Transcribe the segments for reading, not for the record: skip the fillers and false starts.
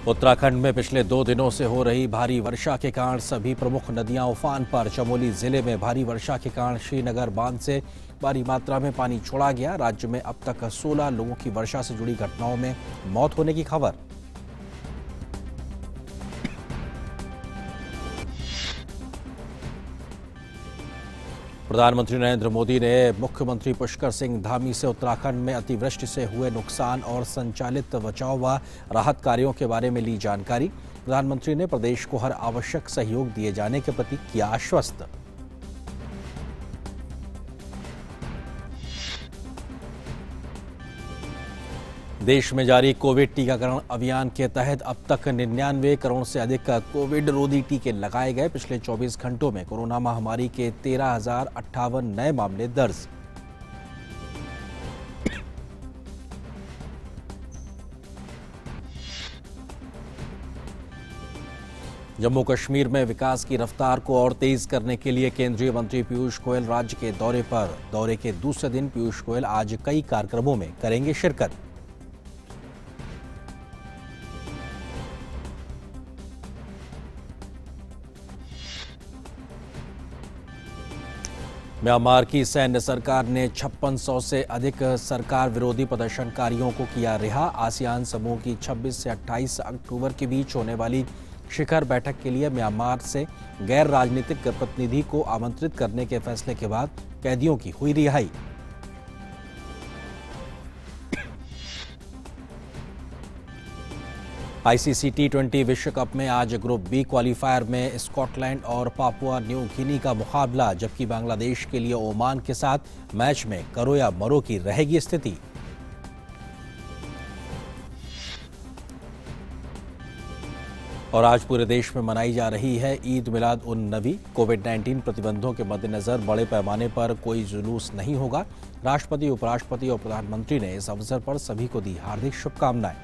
उत्तराखंड में पिछले 2 दिनों से हो रही भारी वर्षा के कारण सभी प्रमुख नदियां उफान पर। चमोली जिले में भारी वर्षा के कारण श्रीनगर बांध से भारी मात्रा में पानी छोड़ा गया। राज्य में अब तक 16 लोगों की वर्षा से जुड़ी घटनाओं में मौत होने की खबर। प्रधानमंत्री नरेंद्र मोदी ने मुख्यमंत्री पुष्कर सिंह धामी से उत्तराखंड में अतिवृष्टि से हुए नुकसान और संचालित बचाव व राहत कार्यों के बारे में ली जानकारी। प्रधानमंत्री ने प्रदेश को हर आवश्यक सहयोग दिए जाने के प्रति किया आश्वस्त। देश में जारी कोविड टीकाकरण अभियान के तहत अब तक 99 करोड़ से अधिक कोविड रोधी टीके लगाए गए। पिछले 24 घंटों में कोरोना महामारी के 13,058 नए मामले दर्ज। जम्मू कश्मीर में विकास की रफ्तार को और तेज करने के लिए केंद्रीय मंत्री पीयूष गोयल राज्य के दौरे पर। दौरे के दूसरे दिन पीयूष गोयल आज कई कार्यक्रमों में करेंगे शिरकत। म्यांमार की सैन्य सरकार ने 5600 से अधिक सरकार विरोधी प्रदर्शनकारियों को किया रिहा। आसियान समूह की 26 से 28 अक्टूबर के बीच होने वाली शिखर बैठक के लिए म्यांमार से गैर राजनीतिक प्रतिनिधि को आमंत्रित करने के फैसले के बाद कैदियों की हुई रिहाई। आईसीसी टी20 विश्व कप में आज ग्रुप बी क्वालिफायर में स्कॉटलैंड और पापुआ न्यू गिनी का मुकाबला, जबकि बांग्लादेश के लिए ओमान के साथ मैच में करो या मरो की रहेगी स्थिति। और आज पूरे देश में मनाई जा रही है ईद मिलाद उन नबी। कोविड-19 प्रतिबंधों के मद्देनजर बड़े पैमाने पर कोई जुलूस नहीं होगा। राष्ट्रपति, उपराष्ट्रपति और प्रधानमंत्री ने इस अवसर पर सभी को दी हार्दिक शुभकामनाएं।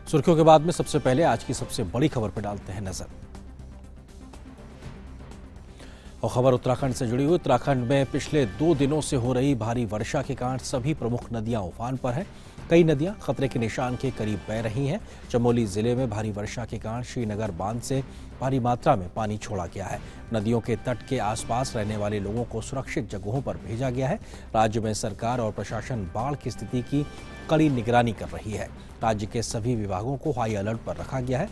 सुर्खियों के बाद में सबसे पहले आज की सबसे बड़ी खबर पर डालते हैं नजर। और खबर उत्तराखंड से जुड़ी हुई। उत्तराखंड में पिछले 2 दिनों से हो रही भारी वर्षा के कारण सभी प्रमुख नदियां उफान पर हैं। कई नदियां खतरे के निशान के करीब बह रही हैं। चमोली जिले में भारी वर्षा के कारण श्रीनगर बांध से भारी मात्रा में पानी छोड़ा गया है। नदियों के तट के आसपास रहने वाले लोगों को सुरक्षित जगहों पर भेजा गया है। राज्य में सरकार और प्रशासन बाढ़ की स्थिति की कड़ी निगरानी कर रही है। राज्य के सभी विभागों को हाई अलर्ट पर रखा गया है।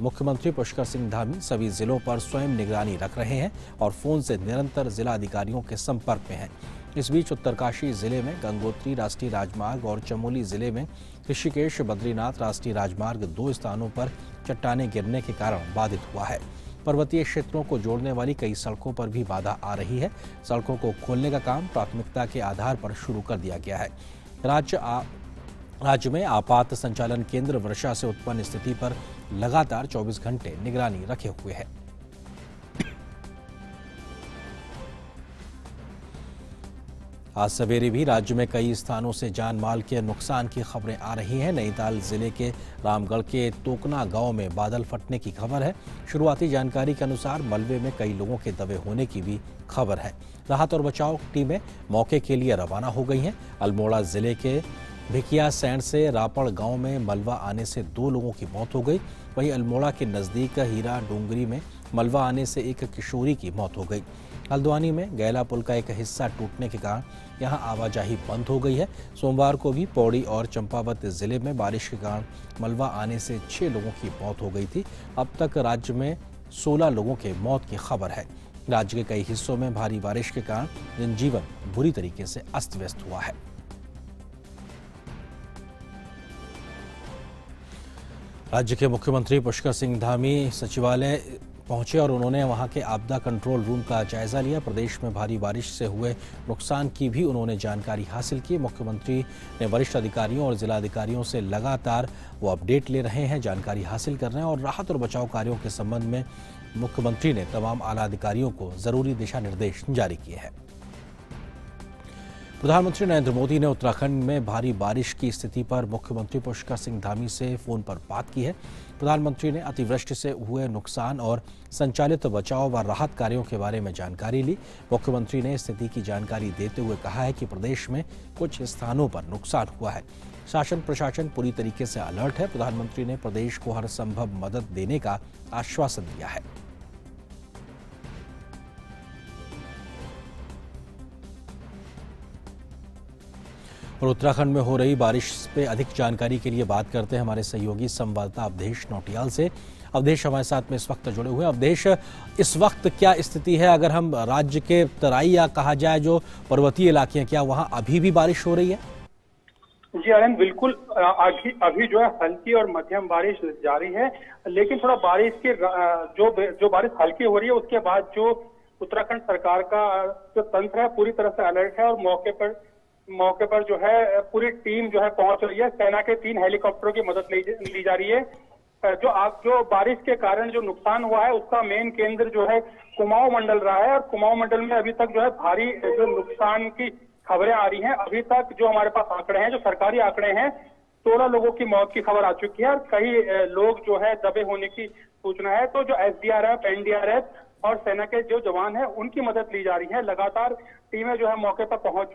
मुख्यमंत्री पुष्कर सिंह धामी सभी जिलों पर स्वयं निगरानी रख रहे हैं और फोन से निरंतर जिला अधिकारियों के संपर्क में हैं। इस बीच उत्तरकाशी जिले में गंगोत्री राष्ट्रीय राजमार्ग और चमोली जिले में ऋषिकेश बद्रीनाथ राष्ट्रीय राजमार्ग 2 स्थानों पर चट्टानें गिरने के कारण बाधित हुआ है। पर्वतीय क्षेत्रों को जोड़ने वाली कई सड़कों पर भी बाधा आ रही है। सड़कों को खोलने का काम प्राथमिकता के आधार पर शुरू कर दिया गया है। राज्य में आपात संचालन केंद्र वर्षा से उत्पन्न स्थिति पर लगातार 24 घंटे निगरानी रखे हुए है। आज सवेरे भी राज्य में कई स्थानों से जान माल के नुकसान की खबरें आ रही हैं। नैनीताल जिले के रामगढ़ के तोकना गांव में बादल फटने की खबर है। शुरुआती जानकारी के अनुसार मलबे में कई लोगों के दबे होने की भी खबर है। राहत और बचाव टीमें मौके के लिए रवाना हो गई हैं। अल्मोड़ा जिले के भिकिया सैंड से रापड़ गांव में मलबा आने से 2 लोगों की मौत हो गई। वहीं अल्मोड़ा के नजदीक हीरा डोंगरी में मलबा आने से एक किशोरी की मौत हो गई। हल्द्वानी में गैला पुल का एक हिस्सा टूटने के कारण यहां आवाजाही बंद हो गई है। सोमवार को भी पौड़ी और चंपावत जिले में बारिश के कारण मलबा आने से 6 लोगों की मौत हो गई थी। अब तक राज्य में 16 लोगों के मौत की खबर है। राज्य के कई हिस्सों में भारी बारिश के कारण जनजीवन बुरी तरीके से अस्त व्यस्त हुआ है। राज्य के मुख्यमंत्री पुष्कर सिंह धामी सचिवालय पहुंचे और उन्होंने वहां के आपदा कंट्रोल रूम का जायजा लिया। प्रदेश में भारी बारिश से हुए नुकसान की भी उन्होंने जानकारी हासिल की। मुख्यमंत्री ने वरिष्ठ अधिकारियों और जिलाधिकारियों से लगातार वो अपडेट ले रहे हैं, जानकारी हासिल कर रहे हैं और राहत और बचाव कार्यों के संबंध में मुख्यमंत्री ने तमाम आला अधिकारियों को जरूरी दिशा निर्देश जारी किए हैं। प्रधानमंत्री नरेंद्र मोदी ने उत्तराखंड में भारी बारिश की स्थिति पर मुख्यमंत्री पुष्कर सिंह धामी से फोन पर बात की है। प्रधानमंत्री ने अतिवृष्टि से हुए नुकसान और संचालित बचाव व राहत कार्यों के बारे में जानकारी ली। मुख्यमंत्री ने स्थिति की जानकारी देते हुए कहा है कि प्रदेश में कुछ स्थानों पर नुकसान हुआ है। शासन प्रशासन पूरी तरीके से अलर्ट है। प्रधानमंत्री ने प्रदेश को हर संभव मदद देने का आश्वासन दिया है। और उत्तराखंड में हो रही बारिश पे अधिक जानकारी के लिए बात करते हैं हमारे सहयोगी संवाददाता अवधेश नौटियाल से। अवधेश हमारे साथ में इस वक्त जुड़े हुए हैं। अवधेश, इस वक्त क्या स्थिति है? अगर हम राज्य के तराई या कहा जाए जो पर्वतीय इलाके हैं, क्या वहां अभी भी बारिश हो रही है? जी आनंद, बिल्कुल अभी जो है हल्की और मध्यम बारिश जारी है, लेकिन थोड़ा बारिश की जो बारिश हल्की हो रही है उसके बाद जो उत्तराखंड सरकार का जो तंत्र है पूरी तरह से अलर्ट है और मौके पर जो है पूरी टीम जो है पहुंच रही है। सेना के 3 हेलीकॉप्टरों की मदद ली जा रही है। जो बारिश के कारण जो नुकसान हुआ है उसका मेन केंद्र जो है कुमाऊं मंडल रहा है और कुमाऊं मंडल में अभी तक जो है भारी जो नुकसान की खबरें आ रही हैं। अभी तक जो हमारे पास आंकड़े हैं, जो सरकारी आंकड़े हैं, 16 लोगों की मौत की खबर आ चुकी है और कई लोग जो है दबे होने की सूचना है। तो जो एसडीआरएफ, एनडीआरएफ और सेना के जो जवान हैं उनकी मदद ली जा रही है। लगातार टीमें जो है मौके पर पहुंच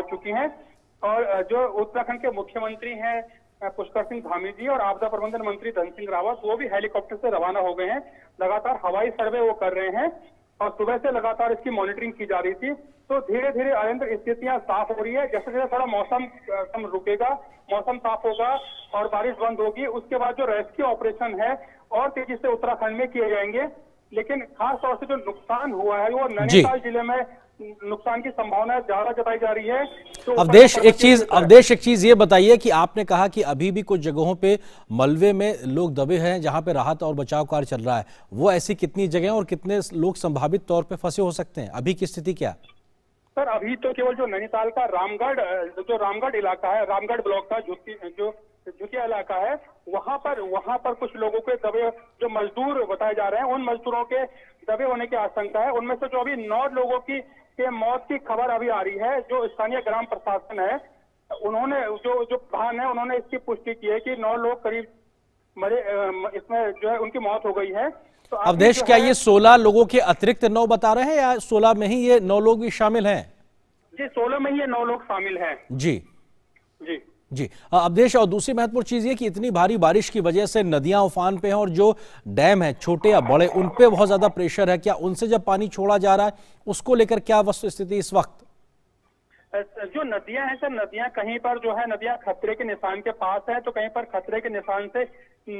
चुकी हैं और जो उत्तराखंड के मुख्यमंत्री हैं पुष्कर सिंह धामी जी और आपदा प्रबंधन मंत्री धन सिंह रावत, वो भी हेलीकॉप्टर से रवाना हो गए हैं। लगातार हवाई सर्वे वो कर रहे हैं और सुबह से लगातार इसकी मॉनिटरिंग की जा रही थी। तो धीरे धीरे आनंद स्थितियां साफ हो रही है। जैसे जैसे थोड़ा मौसम रुकेगा, मौसम साफ होगा और बारिश बंद होगी, उसके बाद जो रेस्क्यू ऑपरेशन है और तेजी से उत्तराखंड में किए जाएंगे। लेकिन खास तौर से जो नुकसान हुआ है वो नैनीताल जिले में नुकसान की संभावना ज्यादा जताई जा रही है। तो अवधेश, एक चीज ये बताइए कि आपने कहा कि अभी भी कुछ जगहों पे मलबे में लोग दबे हैं जहां पे राहत और बचाव कार्य चल रहा है। वो ऐसी कितनी जगह और कितने लोग संभावित तौर पे फंसे हो सकते हैं? अभी की स्थिति क्या? सर, अभी तो केवल जो नैनीताल का रामगढ़ इलाका है, रामगढ़ ब्लॉक का जुतिया इलाका है, वहां पर कुछ लोगों के दबे, जो मजदूर बताए जा रहे हैं, उन मजदूरों के दबे होने की आशंका है। उनमें से जो अभी 9 लोगों की मौत की खबर अभी आ रही है। जो स्थानीय ग्राम प्रशासन है उन्होंने जो प्रधान है उन्होंने इसकी पुष्टि की है कि 9 लोग करीब मरे, इसमें जो है उनकी मौत हो गई है। तो अवधेश, क्या ये 16 लोगों के अतिरिक्त 9 बता रहे हैं या 16 में ही ये 9 लोग भी शामिल हैं? जी, 16 में ही ये 9 लोग शामिल हैं। जी जी अवधेश, और दूसरी महत्वपूर्ण चीज ये कि इतनी भारी बारिश की वजह से नदियां उफान पे हैं और जो डैम है छोटे या बड़े उन पे बहुत ज्यादा प्रेशर है। क्या उनसे जब पानी छोड़ा जा रहा है उसको लेकर क्या वस्तु स्थिति इस वक्त? जो नदियां हैं सर, नदियां कहीं पर जो है नदियां खतरे के निशान के पास है, तो कहीं पर खतरे के निशान से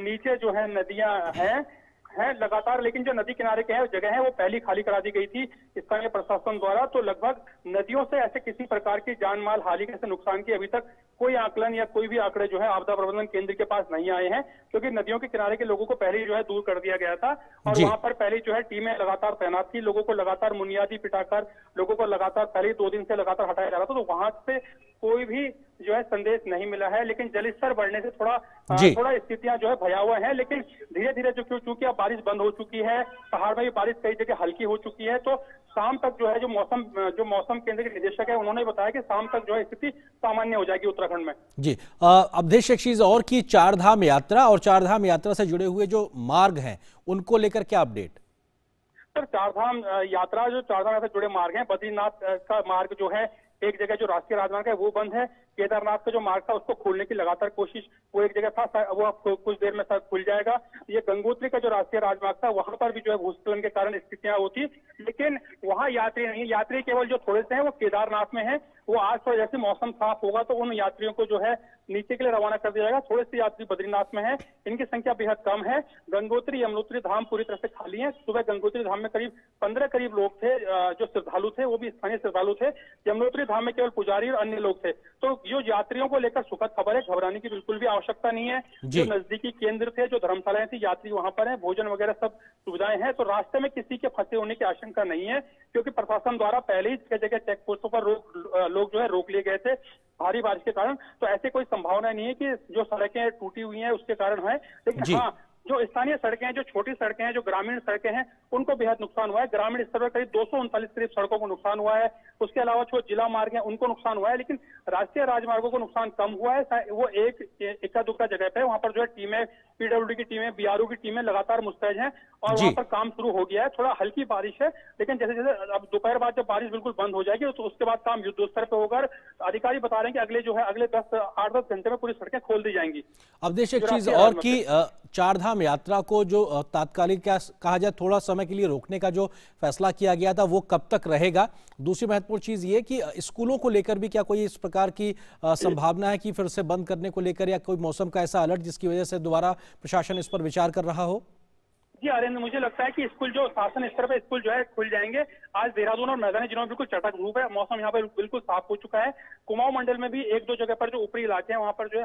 नीचे जो है नदियां हैं लगातार। लेकिन जो नदी किनारे के जगह है वो पहली खाली करा दी गई थी स्थानीय प्रशासन द्वारा। तो लगभग नदियों से ऐसे किसी प्रकार की जान माल हानि के नुकसान की अभी तक कोई आकलन या कोई भी आंकड़े जो है आपदा प्रबंधन केंद्र के पास नहीं आए हैं, क्योंकि नदियों के किनारे के लोगों को पहले ही जो है दूर कर दिया गया था और वहां पर पहले जो है टीमें लगातार तैनात थी। लोगों को लगातार मुनियादी पिटाकर लोगों को लगातार पहले 2 दिन से लगातार हटाया जा रहा था। तो वहां से कोई भी जो है संदेश नहीं मिला है। लेकिन जलस्तर बढ़ने से थोड़ा स्थितियां जो है भयावह है। लेकिन धीरे धीरे जो चूंकि अब बारिश बंद हो चुकी है, पहाड़ में भी बारिश कई जगह हल्की हो चुकी है, तो शाम तक जो है जो मौसम केंद्र के निदेशक है उन्होंने बताया कि शाम तक जो है स्थिति सामान्य हो जाएगी उत्तराखंड में। जी अवधेश, एक चीज और की चारधाम यात्रा और चारधाम यात्रा से जुड़े हुए जो मार्ग हैं उनको लेकर क्या अपडेट? सर, चारधाम यात्रा से जुड़े मार्ग हैं, बद्रीनाथ का मार्ग जो है एक जगह जो राष्ट्रीय राजमार्ग है वो बंद है। केदारनाथ का जो मार्ग था उसको खोलने की लगातार कोशिश, वो एक जगह था, वो अब कुछ देर में खुल जाएगा। ये गंगोत्री का जो राष्ट्रीय राजमार्ग था वहां पर भी जो है भूस्खलन के कारण स्थितियां होती, लेकिन वहां यात्री नहीं, यात्री केवल जो थोड़े से हैं वो केदारनाथ में है। वो आज तो जैसे मौसम साफ होगा तो उन यात्रियों को जो है नीचे के लिए रवाना कर दिया जाएगा। थोड़े से यात्री बद्रीनाथ में है, इनकी संख्या बेहद कम है। गंगोत्री यमुनोत्री धाम पूरी तरह से खाली है। सुबह गंगोत्री धाम में करीब 15 लोग थे जो श्रद्धालु थे, वो भी स्थानीय श्रद्धालु थे। यमुनोत्री धाम में केवल पुजारी और अन्य लोग थे। तो जो यात्रियों को लेकर सुखद खबर है, घबराने की बिल्कुल भी आवश्यकता नहीं है। जो नजदीकी केंद्र थे, जो धर्मशालाएं थी, यात्री वहां पर है, भोजन वगैरह सब सुविधाएं हैं। तो रास्ते में किसी के फंसे होने की आशंका नहीं है, क्योंकि प्रशासन द्वारा पहले ही जगह जगह चेक पोस्टों पर लोग जो है रोक लिए गए थे भारी बारिश के कारण। तो ऐसे कोई संभावना नहीं है कि जो सड़कें टूटी हुई हैं उसके कारण है। लेकिन हाँ, जो स्थानीय सड़कें हैं, जो छोटी सड़कें हैं, जो ग्रामीण सड़कें हैं, उनको बेहद नुकसान हुआ है। ग्रामीण स्तर पर करीब 239 करीब सड़कों को नुकसान हुआ है। उसके अलावा जो जिला मार्ग है उनको नुकसान हुआ है, लेकिन राष्ट्रीय राजमार्गों को नुकसान कम हुआ है। वो इक्का दुक्का जगह पे वहां पर जो है टीमें, पीडब्ल्यूडी की टीमें, बीआरओ की टीमें लगातार मुस्तैद हैं और वहां पर काम शुरू हो गया है। थोड़ा हल्की बारिश है, लेकिन जैसे जैसे अब दोपहर बाद जब बारिश बिल्कुल बंद हो जाएगी तो उसके बाद काम युद्ध स्तर पे होगा। अधिकारी बता रहे हैं कि अगले 8-10 घंटे में पूरी सड़कें खोल दी जाएंगी। अब देश एक चीज और की चार धाम यात्रा को जो तात्कालिक क्या कहा जाए थोड़ा समय के लिए रोकने का जो फैसला किया गया था वो कब तक रहेगा? दूसरी महत्वपूर्ण चीज ये कि स्कूलों को लेकर भी क्या कोई इस प्रकार की संभावना है कि फिर से बंद करने को लेकर, या कोई मौसम का ऐसा अलर्ट जिसकी वजह से दोबारा प्रशासन इस पर विचार कर रहा हो? जी आर्यन, मुझे लगता है कि स्कूल जो शासन स्तर पे स्कूल जो है खुल जाएंगे। आज देहरादून और मैदानी जिलों में बिल्कुल चटक धूप है, मौसम यहाँ पर बिल्कुल साफ हो चुका है। कुमाऊं मंडल में भी एक दो जगह पर जो ऊपरी इलाके हैं वहां पर जो है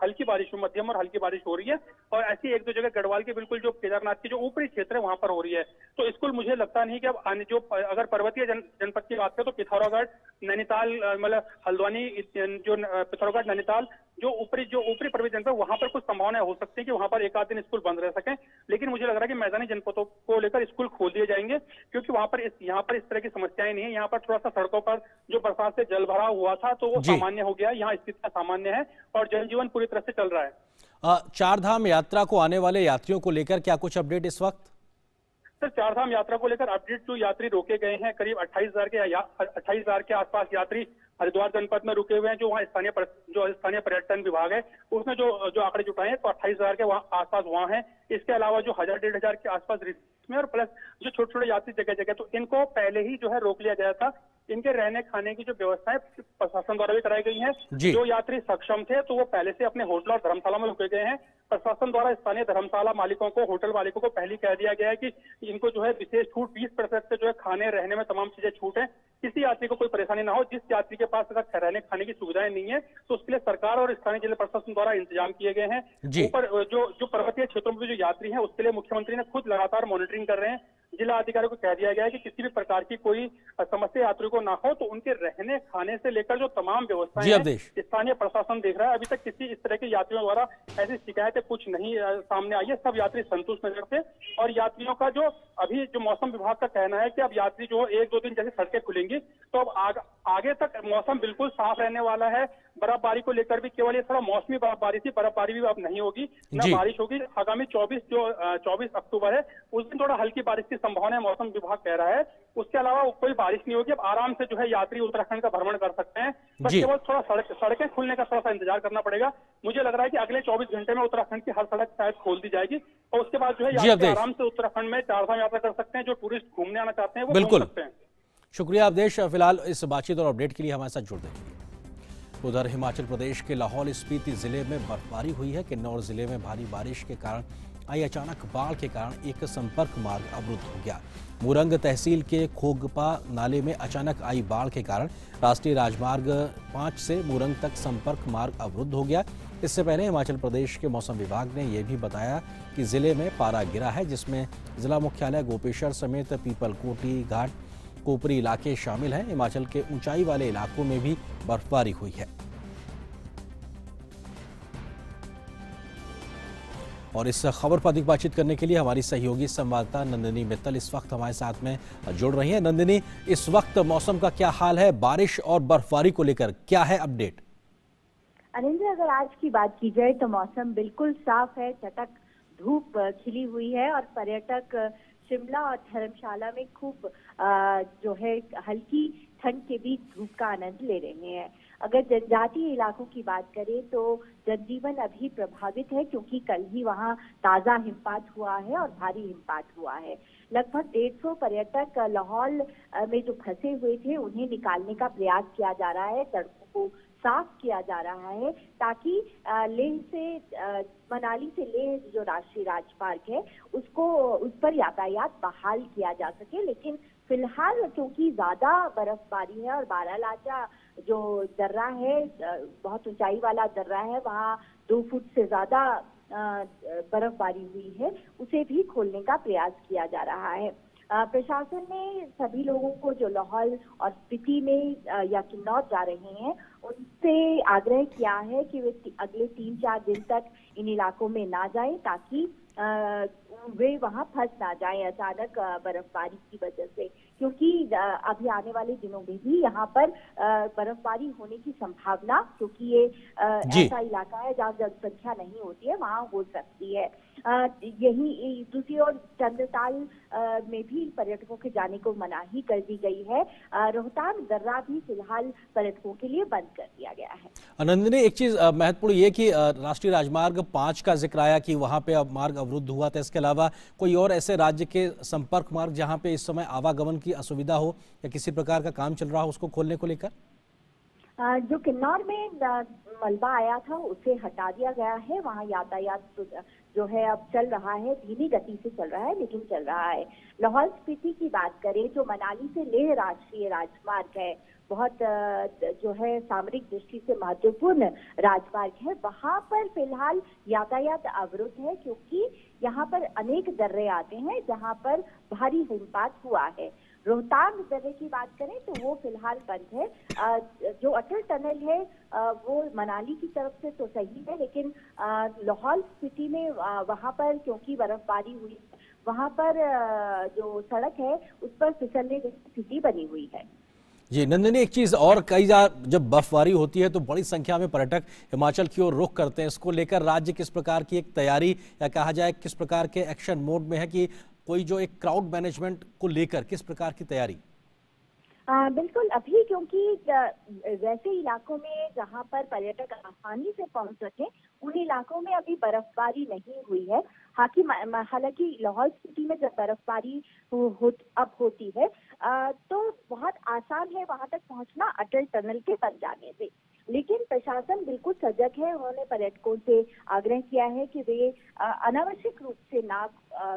हल्की बारिश, मध्यम और हल्की बारिश हो रही है, और ऐसी एक दो जगह गढ़वाल के बिल्कुल जो केदारनाथ की जो ऊपरी क्षेत्र है वहां पर हो रही है। तो स्कूल मुझे लगता नहीं कि अब जो अगर पर्वतीय जनपद की बात करें तो पिथौरागढ़, नैनीताल, मतलब हल्द्वानी, जो पिथौरागढ़, नैनीताल, जो ऊपरी पर्वतीय जनपद, वहां पर कुछ संभावनाएं हो सकती है कि वहां पर एक आध दिन स्कूल बंद रह सके। लेकिन मुझे लग रहा है कि मैदानी जनपदों को लेकर स्कूल खोल दिए जाएंगे, क्योंकि यहाँ पर इस तरह की समस्याएं नहीं है। यहाँ पर थोड़ा सा सड़कों पर जो बरसात से जल भराव हुआ था तो वो सामान्य हो गया, यहाँ स्थिति सामान्य है और जनजीवन पूरी तरह से चल रहा है। चार धाम यात्रा को आने वाले यात्रियों को लेकर क्या कुछ अपडेट इस वक्त? सर, चार धाम यात्रा को लेकर अपडेट, जो यात्री रोके गए हैं करीब 28,000 के आसपास यात्री हरिद्वार जनपद में रुके हुए हैं। जो वहाँ स्थानीय पर्यटन विभाग है उसने जो आंकड़े जुटाए हैं तो 28,000 के आसपास वहाँ है। इसके अलावा जो 1,000-1,500 के आसपास में, और प्लस जो छोटे छोटे यात्री जगह जगह, तो इनको पहले ही जो है रोक लिया गया था। इनके रहने खाने की जो व्यवस्थाएं प्रशासन द्वारा भी कराई गई हैं। जो यात्री सक्षम थे तो वो पहले से अपने होटल और धर्मशाला में रुके गए हैं। प्रशासन द्वारा स्थानीय धर्मशाला मालिकों को, होटल मालिकों को पहले कह दिया गया है कि इनको जो है विशेष छूट 20% से जो है खाने रहने में तमाम चीजें छूट है। किसी यात्री को कोई परेशानी ना हो। जिस यात्री के पास अगर रहने खाने की सुविधाएं नहीं है तो उसके लिए सरकार और स्थानीय जिला प्रशासन द्वारा इंतजाम किए गए हैं। ऊपर जो पर्वतीय क्षेत्रों में जो यात्री हैं उसके लिए मुख्यमंत्री ने खुद लगातार मॉनिटरिंग कर रहे हैं। जिला अधिकारियों को कह दिया गया है कि किसी भी प्रकार की कोई समस्या यात्री को ना हो, तो उनके रहने खाने से लेकर जो तमाम व्यवस्थाएं हैं स्थानीय प्रशासन देख रहा है। अभी तक किसी इस तरह के यात्रियों द्वारा ऐसी शिकायतें कुछ नहीं सामने आई है। सब यात्री संतुष्ट नजर थे। और यात्रियों का जो अभी जो मौसम विभाग का कहना है कि अब यात्री जो 1-2 दिन जैसे सड़कें खुलेंगी तो अब आगे तक मौसम बिल्कुल साफ रहने वाला है। बर्फबारी को लेकर भी केवल ये थोड़ा मौसमी बर्फबारी थी, बर्फबारी भी अब नहीं होगी, न बारिश होगी। आगामी 24 अक्टूबर है, उस दिन थोड़ा हल्की बारिश की संभावना है, मौसम विभाग कह रहा है। उसके अलावा कोई बारिश नहीं होगी। अब आराम से जो है यात्री उत्तराखंड का भ्रमण कर सकते हैं। बस केवल थोड़ा सड़कें खुलने का थोड़ा सा इंतजार करना पड़ेगा। मुझे लग रहा है कि अगले 24 घंटे में उत्तराखंड की हर सड़क शायद खोल दी जाएगी और उसके बाद जो है यात्री आराम से उत्तराखंड में चारधाम यात्रा कर सकते हैं। जो टूरिस्ट घूमने आना चाहते हैं वो घूम सकते हैं। शुक्रिया अवधेश, फिलहाल इस बातचीत और अपडेट के लिए हमारे साथ जुड़ रहे। उधर हिमाचल प्रदेश के लाहौल स्पीति जिले में बर्फबारी हुई है। किन्नौर जिले में भारी बारिश के कारण आई अचानक बाढ़ के कारण एक संपर्क मार्ग अवरुद्ध हो गया। मुरंग तहसील के खोगपा नाले में अचानक आई बाढ़ के कारण राष्ट्रीय राजमार्ग 5 से मुरंग तक संपर्क मार्ग अवरुद्ध हो गया। इससे पहले हिमाचल प्रदेश के मौसम विभाग ने यह भी बताया कि जिले में पारा गिरा है, जिसमें जिला मुख्यालय गोपेश्वर समेत पीपलकोटी घाट ऊपरी इलाके शामिल हैं। हिमाचल के ऊंचाई वाले इलाकों में भी बर्फबारी हुई है। और इस खबर पर अधिक बातचीत करने के लिए हमारी सहयोगी संवाददाता नंदिनी मित्तल इस वक्त हमारे साथ में जुड़ रही हैं। नंदिनी, इस वक्त मौसम का क्या हाल है? बारिश और बर्फबारी को लेकर क्या है अपडेट? अनिल, अगर आज की बात की जाए तो मौसम बिल्कुल साफ है, चटक धूप खिली हुई है और पर्यटक शिमला और धर्मशाला में खूब जो है हल्की ठंड के बीच धूप का आनंद ले रहे हैं। अगर जनजातीय इलाकों की बात करें तो जनजीवन अभी प्रभावित है, क्योंकि कल ही वहां ताजा हिमपात हुआ है और भारी हिमपात हुआ है। लगभग 150 पर्यटक लाहौल में जो फंसे हुए थे उन्हें निकालने का प्रयास किया जा रहा है। सड़कों को साफ किया जा रहा है ताकि मनाली से लेह जो राष्ट्रीय राजमार्ग है उस पर यातायात बहाल किया जा सके। लेकिन फिलहाल क्योंकि ज्यादा बर्फबारी है और बारालाचा जो दर्रा है, बहुत ऊंचाई वाला दर्रा है, वहाँ 2 फुट से ज्यादा बर्फबारी हुई है, उसे भी खोलने का प्रयास किया जा रहा है। प्रशासन ने सभी लोगों को जो लाहौल और स्पीति में या किन्नौर जा रहे हैं उनसे आग्रह किया है कि वे अगले 3-4 दिन तक इन इलाकों में ना जाएं, ताकि वे वहां फंस ना जाएं अचानक बर्फबारी की वजह से, क्योंकि अभी आने वाले दिनों में भी यहाँ पर बर्फबारी होने की संभावना, क्योंकि ये ऐसा इलाका है जहाँ जनसंख्या नहीं होती है, वहाँ हो सकती है। यही दूसरी ओर चंद्रताल में भी पर्यटकों के जाने को मनाही कर दी गई है। रोहतांग दर्रा भी फिलहाल पर्यटकों के लिए बंद कर दिया गया है। आनंदिनी, एक चीज महत्वपूर्ण ये कि राष्ट्रीय राजमार्ग 5 का जिक्र आया कि वहां पे अब मार्ग अवरुद्ध हुआ था। इसके अलावा कोई और ऐसे राज्य के संपर्क मार्ग जहां पे इस समय आवागमन की असुविधा हो या किसी प्रकार का काम चल रहा हो, उसको खोलने को लेकर? जो किन्नौर में मलबा आया था उसे हटा दिया गया है। वहाँ यातायात जो है अब चल रहा है, धीमी गति से चल रहा है लेकिन चल रहा है। लाहौल स्पीति की बात करें, जो मनाली से लेह राष्ट्रीय राजमार्ग है, बहुत जो है सामरिक दृष्टि से महत्वपूर्ण राजमार्ग है, वहां पर फिलहाल यातायात अवरुद्ध है, क्योंकि यहाँ पर अनेक दर्रे आते हैं जहाँ पर भारी हिमपात हुआ है। रोहतांग दर्रे की बात करें तो वो फिलहाल बंद है। जो अटल टनल है वो मनाली की तरफ से तो सही है, लेकिन लाहौल स्पीति में वहां पर क्योंकि बर्फबारी हुई, वहां पर जो सड़क है उस पर फिसलने की स्थिति बनी हुई है। जी नंदिनी, एक चीज और, कई जब बर्फबारी होती है तो बड़ी संख्या में पर्यटक हिमाचल की ओर रुख करते हैं। इसको लेकर राज्य किस प्रकार की एक तैयारी या कहा जाए किस प्रकार के एक्शन मोड में है, कि कोई जो एक क्राउड मैनेजमेंट को लेकर किस प्रकार की तैयारी? बिल्कुल, अभी क्योंकि वैसे इलाकों में जहां पर पर्यटक आसानी से पहुंच सके, उन इलाकों में अभी बर्फबारी नहीं हुई है। हालांकि लाहौल स्पीति में जब बर्फबारी अब होती है तो बहुत आसान है वहां तक पहुंचना अटल टनल के बन जाने से। लेकिन प्रशासन बिल्कुल सजग है। उन्होंने पर्यटकों से आग्रह किया है कि वे अनावश्यक रूप से ना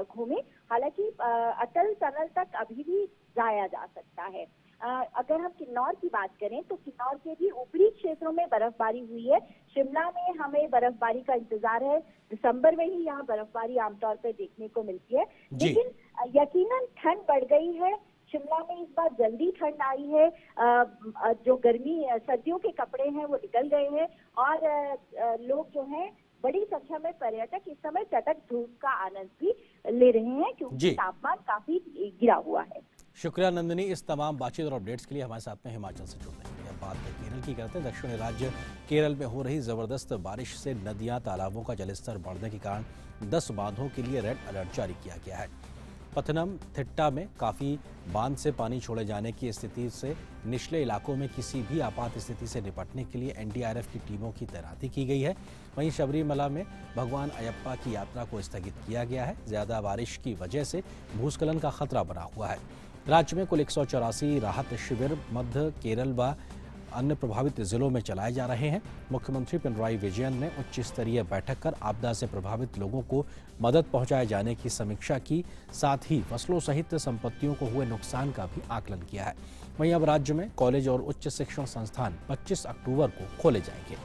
घूमें। हालांकि अटल टनल तक अभी भी जाया जा सकता है। अगर हम किन्नौर की बात करें तो किन्नौर के भी ऊपरी क्षेत्रों में बर्फबारी हुई है। शिमला में हमें बर्फबारी का इंतजार है। दिसंबर में ही यहाँ बर्फबारी आमतौर पर देखने को मिलती है, लेकिन यकीनन ठंड बढ़ गई है। शिमला में इस बार जल्दी ठंड आई है। जो सर्दियों के कपड़े हैं वो निकल गए हैं और लोग जो हैं, बड़ी संख्या में पर्यटक इस समय चटक धूप का आनंद भी ले रहे हैं, क्योंकि तापमान काफी गिरा हुआ है। शुक्रिया नंदिनी, इस तमाम बातचीत और अपडेट्स के लिए हमारे साथ में हिमाचल से जुड़ने के लिए। बात केरल की करते हैं। दक्षिणी राज्य केरल में हो रही जबरदस्त बारिश से नदियां, तालाबों का जलस्तर बढ़ने के कारण 10 बांधों के लिए रेड अलर्ट जारी किया गया है। पथनमथिट्टा में काफी बांध से पानी छोड़े जाने की स्थिति से निचले इलाकों में किसी भी आपात स्थिति से निपटने के लिए एनडीआरएफ की टीमों की तैनाती की गई है। वहीं शबरीमला में भगवान अयप्पा की यात्रा को स्थगित किया गया है। ज्यादा बारिश की वजह से भूस्खलन का खतरा बना हुआ है। राज्य में कुल 184 राहत शिविर मध्य केरल व अन्य प्रभावित जिलों में चलाए जा रहे हैं। मुख्यमंत्री पिनराई विजयन ने उच्च स्तरीय बैठक कर आपदा से प्रभावित लोगों को मदद पहुंचाए जाने की समीक्षा की, साथ ही फसलों सहित संपत्तियों को हुए नुकसान का भी आकलन किया है। वहीं अब राज्य में कॉलेज और उच्च शिक्षण संस्थान 25 अक्टूबर को खोले जाएंगे।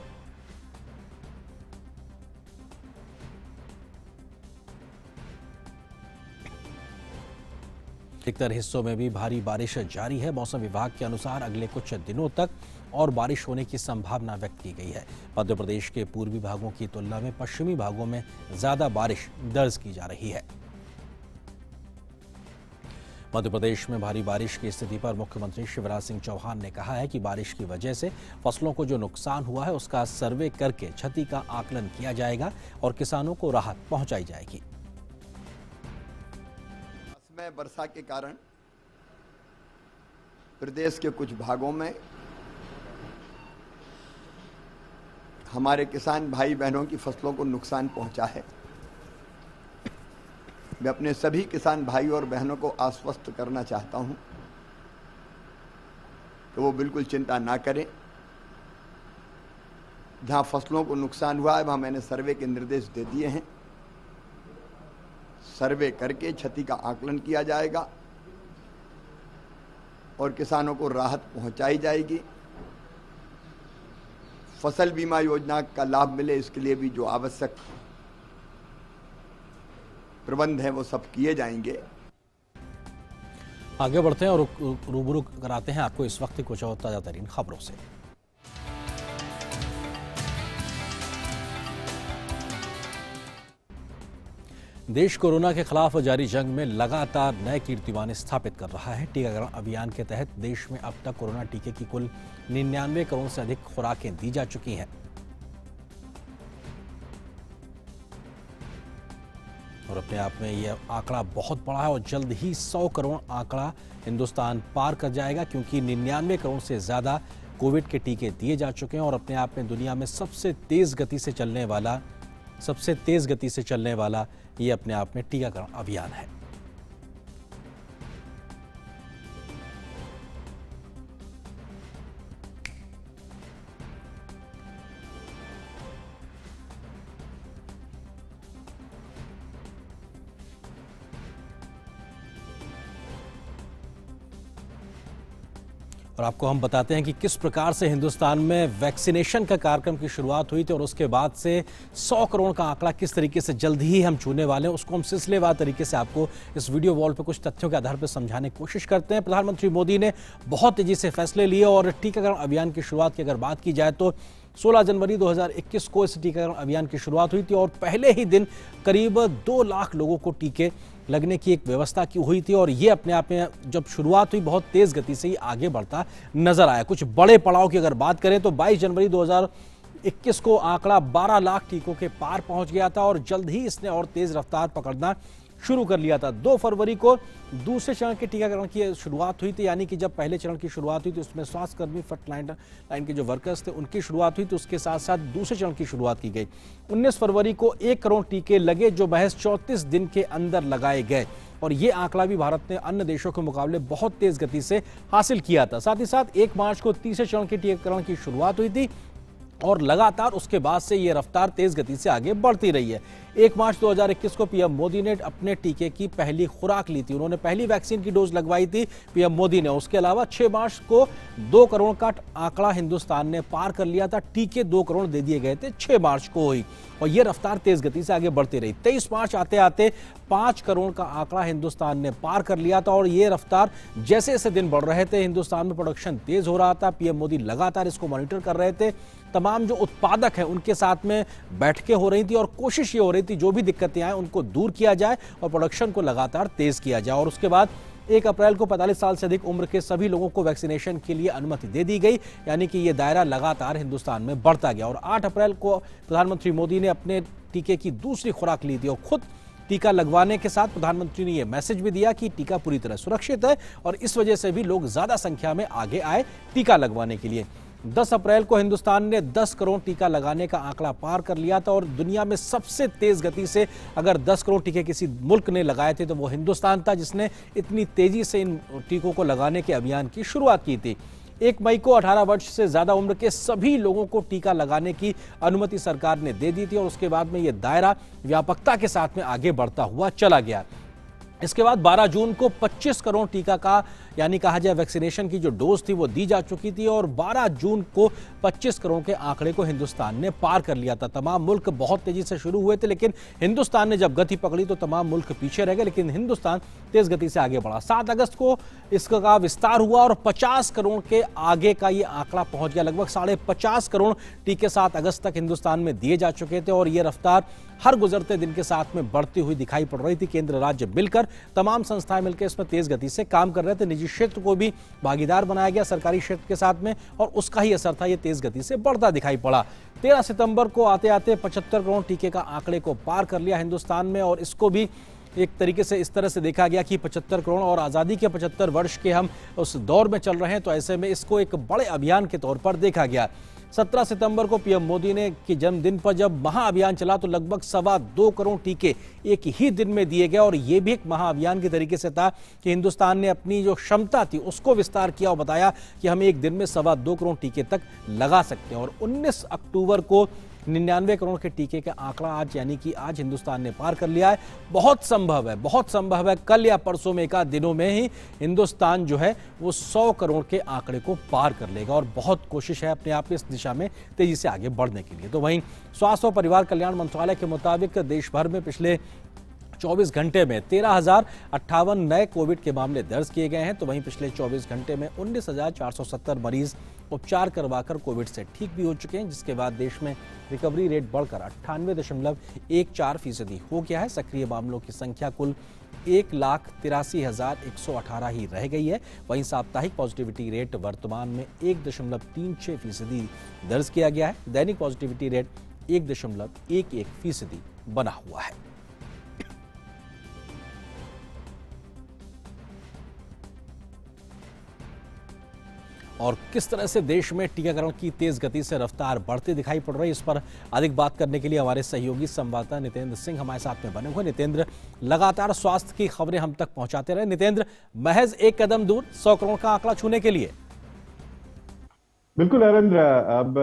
अधिकतर हिस्सों में भी भारी बारिश जारी है। मौसम विभाग के अनुसार अगले कुछ दिनों तक और बारिश होने की संभावना व्यक्त की गई है। मध्य प्रदेश के पूर्वी भागों की तुलना में पश्चिमी भागों में ज्यादा बारिश दर्ज की जा रही है। मध्य प्रदेश में भारी बारिश की स्थिति पर मुख्यमंत्री शिवराज सिंह चौहान ने कहा है कि बारिश की वजह से फसलों को जो नुकसान हुआ है उसका सर्वे करके क्षति का आकलन किया जाएगा और किसानों को राहत पहुंचाई जाएगी। में वर्षा के कारण प्रदेश के कुछ भागों में हमारे किसान भाई बहनों की फसलों को नुकसान पहुंचा है। मैं अपने सभी किसान भाई और बहनों को आश्वस्त करना चाहता हूं कि वो बिल्कुल चिंता ना करें। जहां फसलों को नुकसान हुआ है वहां मैंने सर्वे के निर्देश दे दिए हैं। सर्वे करके क्षति का आकलन किया जाएगा और किसानों को राहत पहुंचाई जाएगी। फसल बीमा योजना का लाभ मिले इसके लिए भी जो आवश्यक प्रबंध है वो सब किए जाएंगे। आगे बढ़ते हैं और रूबरू कराते हैं आपको इस वक्त कुछ और ताजा तरीन खबरों से। देश कोरोना के खिलाफ जारी जंग में लगातार नए कीर्तिमान स्थापित कर रहा है। टीकाकरण अभियान के तहत देश में अब तक कोरोना टीके की कुल 99 करोड़ से अधिक खुराकें दी जा चुकी हैं और अपने आप में यह आंकड़ा बहुत बड़ा है और जल्द ही 100 करोड़ आंकड़ा हिंदुस्तान पार कर जाएगा, क्योंकि 99 करोड़ से ज्यादा कोविड के टीके दिए जा चुके हैं और अपने आप में दुनिया में सबसे तेज गति से चलने वाला ये अपने आप में टीकाकरण अभियान है। और आपको हम बताते हैं कि किस प्रकार से हिंदुस्तान में वैक्सीनेशन का कार्यक्रम की शुरुआत हुई थी और उसके बाद से 100 करोड़ का आंकड़ा किस तरीके से जल्द ही हम छूने वाले हैं, उसको हम सिलसिलेवार तरीके से आपको इस वीडियो वॉल पे कुछ तथ्यों के आधार पर समझाने की कोशिश करते हैं। प्रधानमंत्री मोदी ने बहुत तेजी से फैसले लिए और टीकाकरण अभियान की शुरुआत की अगर बात की जाए तो 16 जनवरी 2021 को इस टीकाकरण अभियान की शुरुआत हुई थी और पहले ही दिन करीब 2 लाख लोगों को टीके लगने की एक व्यवस्था की हुई थी और ये अपने आप में जब शुरुआत हुई बहुत तेज गति से ही आगे बढ़ता नजर आया। कुछ बड़े पड़ाव की अगर बात करें तो 22 जनवरी 2021 को आंकड़ा 12 लाख टीकों के पार पहुंच गया था और जल्द ही इसने और तेज रफ्तार पकड़ना शुरू कर लिया था। 2 फरवरी को दूसरे चरण के टीकाकरण की शुरुआत हुई थी, यानी कि जब पहले चरण की शुरुआत हुई थी उसमें स्वास्थ्यकर्मी फ्रंट लाइन के जो वर्कर्स थे उनकी शुरुआत हुई तो उसके साथ साथ दूसरे चरण की शुरुआत की गई। 19 फरवरी को 1 करोड़ टीके लगे जो महज 34 दिन के अंदर लगाए गए और ये आंकड़ा भी भारत ने अन्य देशों के मुकाबले बहुत तेज गति से हासिल किया था। साथ ही साथ 1 मार्च को तीसरे चरण के टीकाकरण की शुरुआत हुई थी और लगातार उसके बाद से ये रफ्तार तेज गति से आगे बढ़ती रही है। 1 मार्च 2021 को पीएम मोदी ने अपने टीके की पहली खुराक ली थी, उन्होंने पहली वैक्सीन की डोज लगवाई थी पीएम मोदी ने। उसके अलावा 6 मार्च को 2 करोड़ का आंकड़ा हिंदुस्तान ने पार कर लिया था। टीके 2 करोड़ दे दिए गए थे 6 मार्च को ही और ये रफ्तार तेज गति से आगे बढ़ती रही। 23 मार्च आते आते 5 करोड़ का आंकड़ा हिंदुस्तान ने पार कर लिया था और ये रफ्तार जैसे जैसे दिन बढ़ रहे थे हिंदुस्तान में प्रोडक्शन तेज हो रहा था। पीएम मोदी लगातार इसको मॉनिटर कर रहे थे। तमाम जो उत्पादक हैं उनके साथ में बैठकें हो रही थी और कोशिश ये हो रही थी जो भी दिक्कतें आए उनको दूर किया जाए और प्रोडक्शन को लगातार तेज किया जाए। और उसके बाद 1 अप्रैल को 45 साल से अधिक उम्र के सभी लोगों को वैक्सीनेशन के लिए अनुमति दे दी गई, यानी कि ये दायरा लगातार हिंदुस्तान में बढ़ता गया। और 8 अप्रैल को प्रधानमंत्री मोदी ने अपने टीके की दूसरी खुराक ली थी और खुद टीका लगवाने के साथ प्रधानमंत्री ने यह मैसेज भी दिया कि टीका पूरी तरह सुरक्षित है और इस वजह से भी लोग ज्यादा संख्या में आगे आए टीका लगवाने के लिए। 10 अप्रैल को हिंदुस्तान ने 10 करोड़ टीका लगाने का आंकड़ा पार कर लिया था और दुनिया में सबसे तेज गति से अगर 10 करोड़ टीके किसी मुल्क ने लगाए थे तो वो हिंदुस्तान था, जिसने इतनी तेजी से इन टीकों को लगाने के अभियान की शुरुआत की थी। 1 मई को 18 वर्ष से ज्यादा उम्र के सभी लोगों को टीका लगाने की अनुमति सरकार ने दे दी थी और उसके बाद में यह दायरा व्यापकता के साथ में आगे बढ़ता हुआ चला गया। इसके बाद 12 जून को 25 करोड़ टीका का यानी कहा जाए वैक्सीनेशन की जो डोज थी वो दी जा चुकी थी और 12 जून को 25 करोड़ के आंकड़े को हिंदुस्तान ने पार कर लिया था। तमाम मुल्क बहुत तेजी से शुरू हुए थे लेकिन हिंदुस्तान ने जब गति पकड़ी तो तमाम मुल्क पीछे रह गए, लेकिन हिंदुस्तान तेज गति से आगे बढ़ा। 7 अगस्त को इसका विस्तार हुआ और 50 करोड़ के आगे का ये आंकड़ा पहुंच गया। लगभग 50.5 करोड़ टीके 7 अगस्त तक हिंदुस्तान में दिए जा चुके थे और ये रफ्तार हर गुजरते दिन के साथ में बढ़ती हुई दिखाई पड़ रही थी। केंद्र राज्य मिलकर तमाम संस्थाएं मिलकर इसमें तेज गति से काम कर रहे थे। निजी क्षेत्र को भी भागीदार बनाया गया सरकारी क्षेत्र के साथ में और उसका ही असर था, ये तेज गति से बढ़ता दिखाई पड़ा। 13 सितंबर को आते आते 75 करोड़ टीके का आंकड़े को पार कर लिया हिंदुस्तान में और इसको भी एक तरीके से इस तरह से देखा गया कि 75 करोड़ और आज़ादी के 75 वर्ष के हम उस दौर में चल रहे हैं, तो ऐसे में इसको एक बड़े अभियान के तौर पर देखा गया। 17 सितंबर को पीएम मोदी ने के जन्मदिन पर जब महाअभियान चला तो लगभग 2.25 करोड़ टीके एक ही दिन में दिए गए और यह भी एक महाअभियान के तरीके से था कि हिंदुस्तान ने अपनी जो क्षमता थी उसको विस्तार किया और बताया कि हम एक दिन में 2.25 करोड़ टीके तक लगा सकते हैं। और 19 अक्टूबर को 99 करोड़ के टीके का आंकड़ा आज यानी कि आज हिंदुस्तान ने पार कर लिया है। बहुत संभव है कल या परसों में 1 दिनों में ही हिंदुस्तान जो है वो 100 करोड़ के आंकड़े को पार कर लेगा और बहुत कोशिश है अपने आप इस दिशा में तेजी से आगे बढ़ने के लिए। तो वहीं स्वास्थ्य और परिवार कल्याण मंत्रालय के मुताबिक देश भर में पिछले 24 घंटे में 13,058 नए कोविड के मामले दर्ज किए गए हैं, तो वहीं पिछले 24 घंटे में 19,470 मरीज उपचार करवाकर कोविड से ठीक भी हो चुके हैं, जिसके बाद देश में रिकवरी रेट बढ़कर 98.14% हो गया है। सक्रिय मामलों की संख्या कुल 1,83,118 ही रह गई है। वहीं साप्ताहिक पॉजिटिविटी रेट वर्तमान में 1.36% दर्ज किया गया है। दैनिक पॉजिटिविटी रेट 1.11% बना हुआ है। और किस तरह से देश में टीकाकरण की तेज गति से रफ्तार बढ़ती दिखाई पड़ रही है, इस पर अधिक बात करने के लिए हमारे सहयोगी संवाददाता नितेंद्र सिंह हमारे साथ में बने हुए। नितेंद्र, लगातार स्वास्थ्य की खबरें हम तक पहुंचाते रहे। नितेंद्र, महज एक कदम दूर 100 करोड़ का आंकड़ा छूने के लिए। बिल्कुल नरेंद्र, अब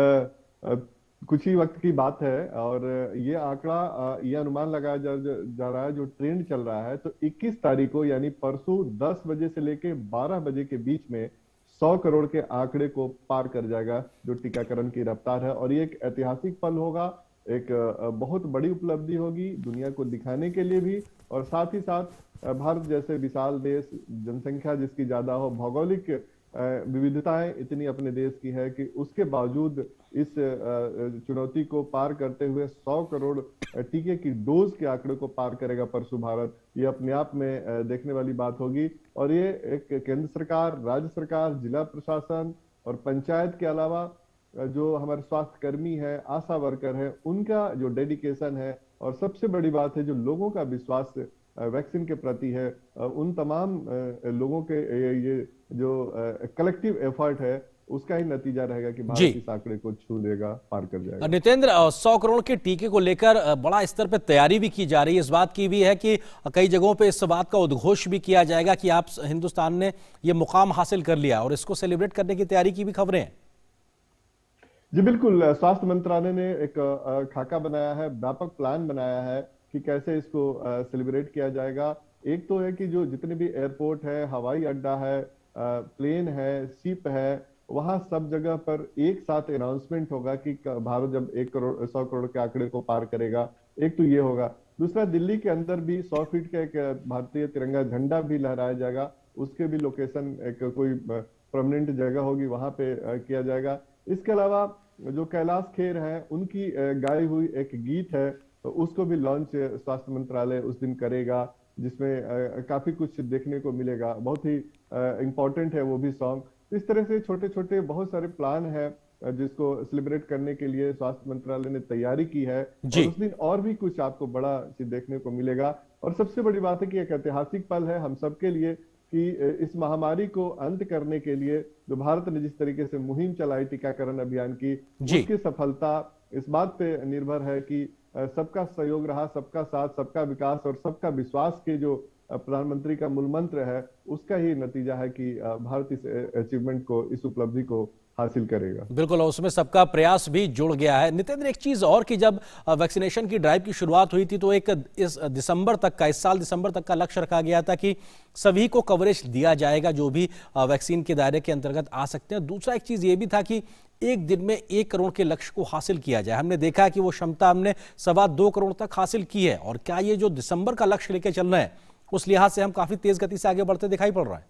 कुछ ही वक्त की बात है और ये आंकड़ा, ये अनुमान लगाया जा रहा है, जो ट्रेंड चल रहा है, तो 21 तारीख को यानी परसों 10 बजे से लेके 12 बजे के बीच में 100 करोड़ के आंकड़े को पार कर जाएगा जो टीकाकरण की रफ्तार है। और ये एक ऐतिहासिक पल होगा, एक बहुत बड़ी उपलब्धि होगी दुनिया को दिखाने के लिए भी, और साथ ही साथ भारत जैसे विशाल देश, जनसंख्या जिसकी ज्यादा हो, भौगोलिक विविधताएं इतनी अपने देश की है कि उसके बावजूद इस चुनौती को पार करते हुए 100 करोड़ टीके की डोज के आंकड़े को पार करेगा परसों भारत। ये अपने आप में देखने वाली बात होगी। और ये एक केंद्र सरकार, राज्य सरकार, जिला प्रशासन और पंचायत के अलावा जो हमारे स्वास्थ्य कर्मी है, आशा वर्कर है, उनका जो डेडिकेशन है, और सबसे बड़ी बात है जो लोगों का विश्वास वैक्सीन के प्रति है, उन तमाम लोगों के ये जो कलेक्टिव एफर्ट है, उसका ही नतीजा रहेगा कि भारत इस आंकड़े को छू लेगा, पार कर जाएगा। नितेंद्र, 100 करोड़ के टीके को लेकर बड़ा स्तर पर तैयारी भी की जा रही है। इस बात की भी है कि कई जगहों पे इस बात का उद्घोष भी किया जाएगा कि आप हिंदुस्तान ने ये मुकाम हासिल कर लिया, और इसको सेलिब्रेट करने की तैयारी की भी खबरें हैं। जी बिल्कुल, स्वास्थ्य मंत्रालय ने एक खाका बनाया है, व्यापक प्लान बनाया है कि कैसे इसको सेलिब्रेट किया जाएगा। एक तो है कि जो जितने भी एयरपोर्ट है, हवाई अड्डा है, प्लेन है, शिप है, वहां सब जगह पर एक साथ अनाउंसमेंट होगा कि भारत जब 100 करोड़ के आंकड़े को पार करेगा। एक तो ये होगा। दूसरा, दिल्ली के अंदर भी 100 फीट का एक भारतीय तिरंगा झंडा भी लहराया जाएगा। उसके भी लोकेशन, एक कोई परमानेंट जगह होगी, वहां पे किया जाएगा। इसके अलावा जो कैलाश खेर है, उनकी गाई हुई एक गीत है, तो उसको भी लॉन्च स्वास्थ्य मंत्रालय उस दिन करेगा, जिसमें काफी कुछ देखने को मिलेगा। बहुत ही इंपॉर्टेंट है वो भी सॉन्ग। इस तरह से छोटे छोटे बहुत सारे प्लान है जिसको सेलिब्रेट करने के लिए स्वास्थ्य मंत्रालय ने तैयारी की है। और उस दिन और भी कुछ आपको बड़ा चीज देखने को मिलेगा। और सबसे बड़ी बात है कि एक ऐतिहासिक पल है हम सबके लिए कि इस महामारी को अंत करने के लिए जो भारत ने जिस तरीके से मुहिम चलाई टीकाकरण अभियान की, उसकी सफलता इस बात पे निर्भर है कि सबका सहयोग रहा, सबका साथ, सबका विकास और सबका विश्वास के जो प्रधानमंत्री का मूल मंत्र है, उसका ही नतीजा है कि भारत इस अचीवमेंट को, इस उपलब्धि को हासिल करेगा। बिल्कुल, और उसमें सबका प्रयास भी जुड़ गया है। नितेंद्र, एक चीज और कि जब वैक्सीनेशन की ड्राइव की शुरुआत हुई थी तो एक इस दिसंबर तक का, इस साल दिसंबर तक का लक्ष्य रखा गया था कि सभी को कवरेज दिया जाएगा जो भी वैक्सीन के दायरे के अंतर्गत आ सकते हैं। दूसरा एक चीज ये भी था कि एक दिन में 1 करोड़ के लक्ष्य को हासिल किया जाए। हमने देखा कि वो क्षमता हमने 2.25 करोड़ तक हासिल की है। और क्या ये जो दिसंबर का लक्ष्य लेके चल रहे हैं, उस लिहाज से हम काफी तेज गति से आगे बढ़ते दिखाई पड़ रहा है?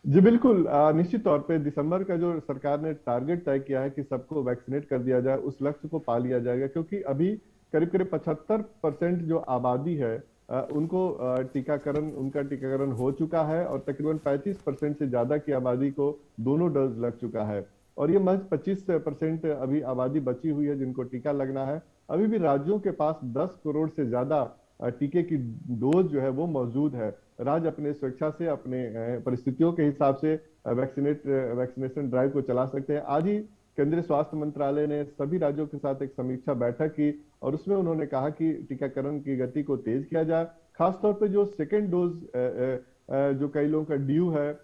जी बिल्कुल, निश्चित तौर पे दिसंबर का जो सरकार ने टारगेट तय किया है कि सबको वैक्सीनेट कर दिया जाए, उस लक्ष्य को पा लिया जाएगा। क्योंकि अभी करीब करीब 75% जो आबादी है उनका टीकाकरण हो चुका है, और तकरीबन 35% से ज्यादा की आबादी को दोनों डोज लग चुका है। और ये महज 25% अभी आबादी बची हुई है जिनको टीका लगना है। अभी भी राज्यों के पास 10 करोड़ से ज्यादा टीके की डोज जो है वो मौजूद है। राज्य अपने स्वेच्छा से, अपने परिस्थितियों के हिसाब से वैक्सीनेशन ड्राइव को चला सकते हैं। आज ही केंद्रीय स्वास्थ्य मंत्रालय ने सभी राज्यों के साथ एक समीक्षा बैठक की, और उसमें उन्होंने कहा कि टीकाकरण की गति को तेज किया जाए। खासतौर पर जो सेकेंड डोज जो कई लोगों का ड्यू है,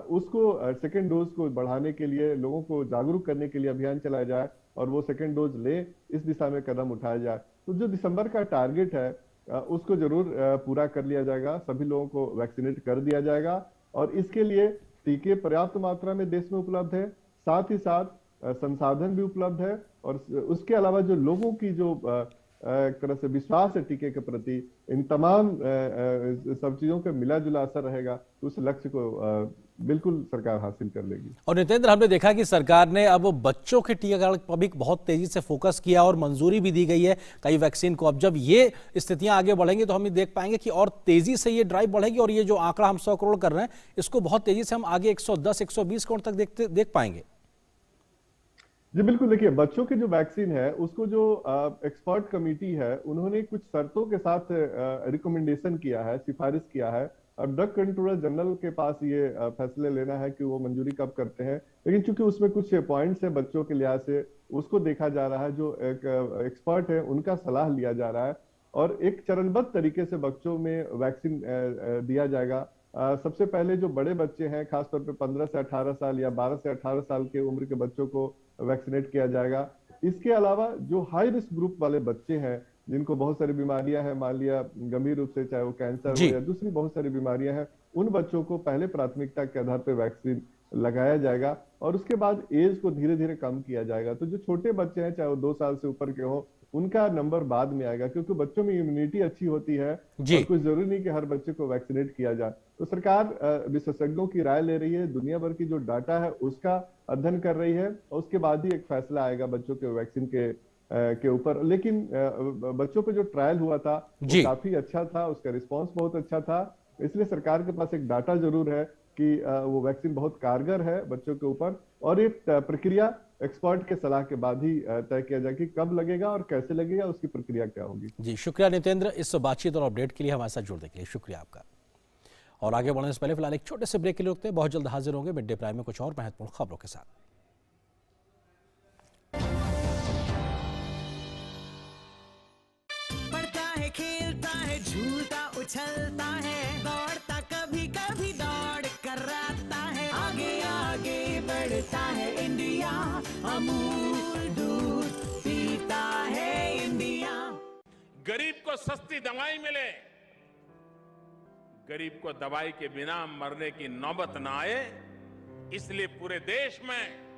उसको सेकेंड डोज को बढ़ाने के लिए, लोगों को जागरूक करने के लिए अभियान चलाया जाए, और वो सेकेंड डोज ले, इस दिशा में कदम उठाया जाए। तो जो दिसंबर का टारगेट है उसको जरूर पूरा कर लिया जाएगा, सभी लोगों को वैक्सीनेट कर दिया जाएगा। और इसके लिए टीके पर्याप्त मात्रा में देश में उपलब्ध है, साथ ही साथ संसाधन भी उपलब्ध है। और उसके अलावा जो लोगों की जो एक तरह से विश्वास है टीके के प्रति, इन तमाम सब चीजों का मिला जुला असर रहेगा तो उस लक्ष्य को बिल्कुल सरकार हासिल कर लेगी। और नितेंद्र, हमने देखा कि सरकार ने अब बच्चों के टीकाकरण पर भी बहुत तेजी से फोकस किया और मंजूरी भी दी गई है कई वैक्सीन को। अब जब ये स्थितियां आगे बढ़ेंगी तो हम ये देख पाएंगे कि और तेजी से ये ड्राइव बढ़ेगी और ये जो आंकड़ा हम 100 करोड़ कर रहे हैं इसको बहुत तेजी से हम आगे 110-120 करोड़ तक देख पाएंगे। जी बिल्कुल, देखिए बच्चों की जो वैक्सीन है उसको जो एक्सपर्ट कमेटी है उन्होंने कुछ शर्तों के साथ रिकमेंडेशन किया है, सिफारिश किया है। अब ड्रग कंट्रोलर जनरल के पास ये फैसले लेना है कि वो मंजूरी कब करते हैं, लेकिन चूंकि उसमें कुछ पॉइंट्स है बच्चों के लिहाज से उसको देखा जा रहा है, जो एक एक्सपर्ट है उनका सलाह लिया जा रहा है और एक चरणबद्ध तरीके से बच्चों में वैक्सीन दिया जाएगा। सबसे पहले जो बड़े बच्चे हैं खासतौर पे 15 से 18 साल या 12 से 18 साल के उम्र के बच्चों को वैक्सीनेट किया जाएगा। इसके अलावा जो हाई रिस्क ग्रुप वाले बच्चे हैं जिनको बहुत सारी बीमारियां हैं, मान लिया गंभीर रूप से चाहे वो कैंसर हो या दूसरी बहुत सारी बीमारियां हैं, उन बच्चों को पहले प्राथमिकता के आधार पर वैक्सीन लगाया जाएगा और उसके बाद एज को धीरे धीरे कम किया जाएगा। तो जो छोटे बच्चे हैं चाहे वो 2 साल से ऊपर के हो उनका नंबर बाद में आएगा, क्योंकि बच्चों में इम्यूनिटी अच्छी होती है और कुछ जरूरी नहीं कि हर बच्चे को वैक्सीनेट किया जाए। तो सरकार विशेषज्ञों की राय ले रही है, दुनिया भर की जो डाटा है उसका अध्ययन कर रही है और उसके बाद ही एक फैसला आएगा बच्चों के वैक्सीन के ऊपर। लेकिन बच्चों पे जो ट्रायल हुआ था वो काफी अच्छा था, उसका रिस्पॉन्स बहुत अच्छा था, इसलिए सरकार के पास एक डाटा जरूर है कि वो वैक्सीन बहुत कारगर है बच्चों के ऊपर और ये प्रक्रिया एक्सपर्ट के सलाह के बाद ही तय किया जाए कि कब लगेगा और कैसे लगेगा, उसकी प्रक्रिया क्या होगी। जी शुक्रिया नितेंद्र, इस बातचीत और अपडेट के लिए हमारे साथ जुड़ने के लिए शुक्रिया आपका। और आगे बढ़ने से पहले फिलहाल एक छोटे से ब्रेक के लिए रुकते हैं, बहुत जल्द हाजिर होंगे मिड डे प्राइम में कुछ और महत्वपूर्ण खबरों के साथ। पढ़ता है, खेलता है, झूलता उछलता है, दौड़ता कभी कभी दौड़ कराता है, आगे आगे बढ़ता है इंडिया, अमूल दूध पीता है इंडिया। गरीब को सस्ती दवाई मिले, गरीब को दवाई के बिना मरने की नौबत न आए, इसलिए पूरे देश में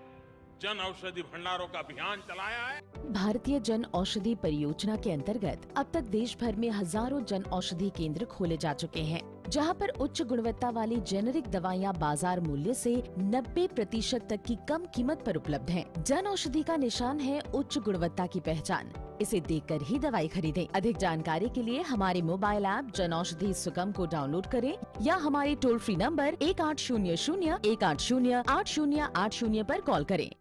जन औषधि भंडारों का अभियान चलाया है। भारतीय जन औषधि परियोजना के अंतर्गत अब तक देश भर में हजारों जन औषधि केंद्र खोले जा चुके हैं, जहां पर उच्च गुणवत्ता वाली जेनेरिक दवाइयां बाजार मूल्य से 90% तक की कम कीमत पर उपलब्ध हैं। जन औषधि का निशान है उच्च गुणवत्ता की पहचान, इसे देखकर ही दवाई खरीदें। अधिक जानकारी के लिए हमारे मोबाइल ऐप जन औषधि सुगम को डाउनलोड करें या हमारे टोल फ्री नंबर 1800-180-8080 पर कॉल करें।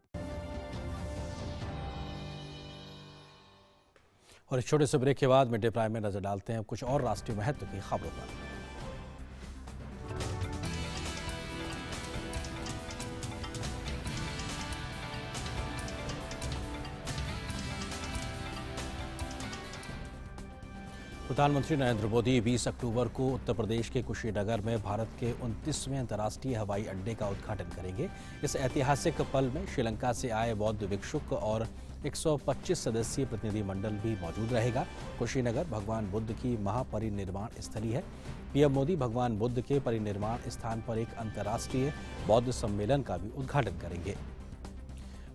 और इस छोटे से ब्रेक के बाद मिड डे प्राइम में नजर डालते हैं कुछ और राष्ट्रीय महत्व की खबरों पर। प्रधानमंत्री नरेंद्र मोदी 20 अक्टूबर को उत्तर प्रदेश के कुशीनगर में भारत के 29वें अंतर्राष्ट्रीय हवाई अड्डे का उद्घाटन करेंगे। इस ऐतिहासिक पल में श्रीलंका से आए बौद्ध भिक्षुक और 125 सदस्यीय प्रतिनिधिमंडल भी मौजूद रहेगा। कुशीनगर भगवान बुद्ध की महापरिनिर्वाण स्थली है। पीएम मोदी भगवान बुद्ध के परिनिर्वाण स्थान पर एक अंतर्राष्ट्रीय बौद्ध सम्मेलन का भी उद्घाटन करेंगे।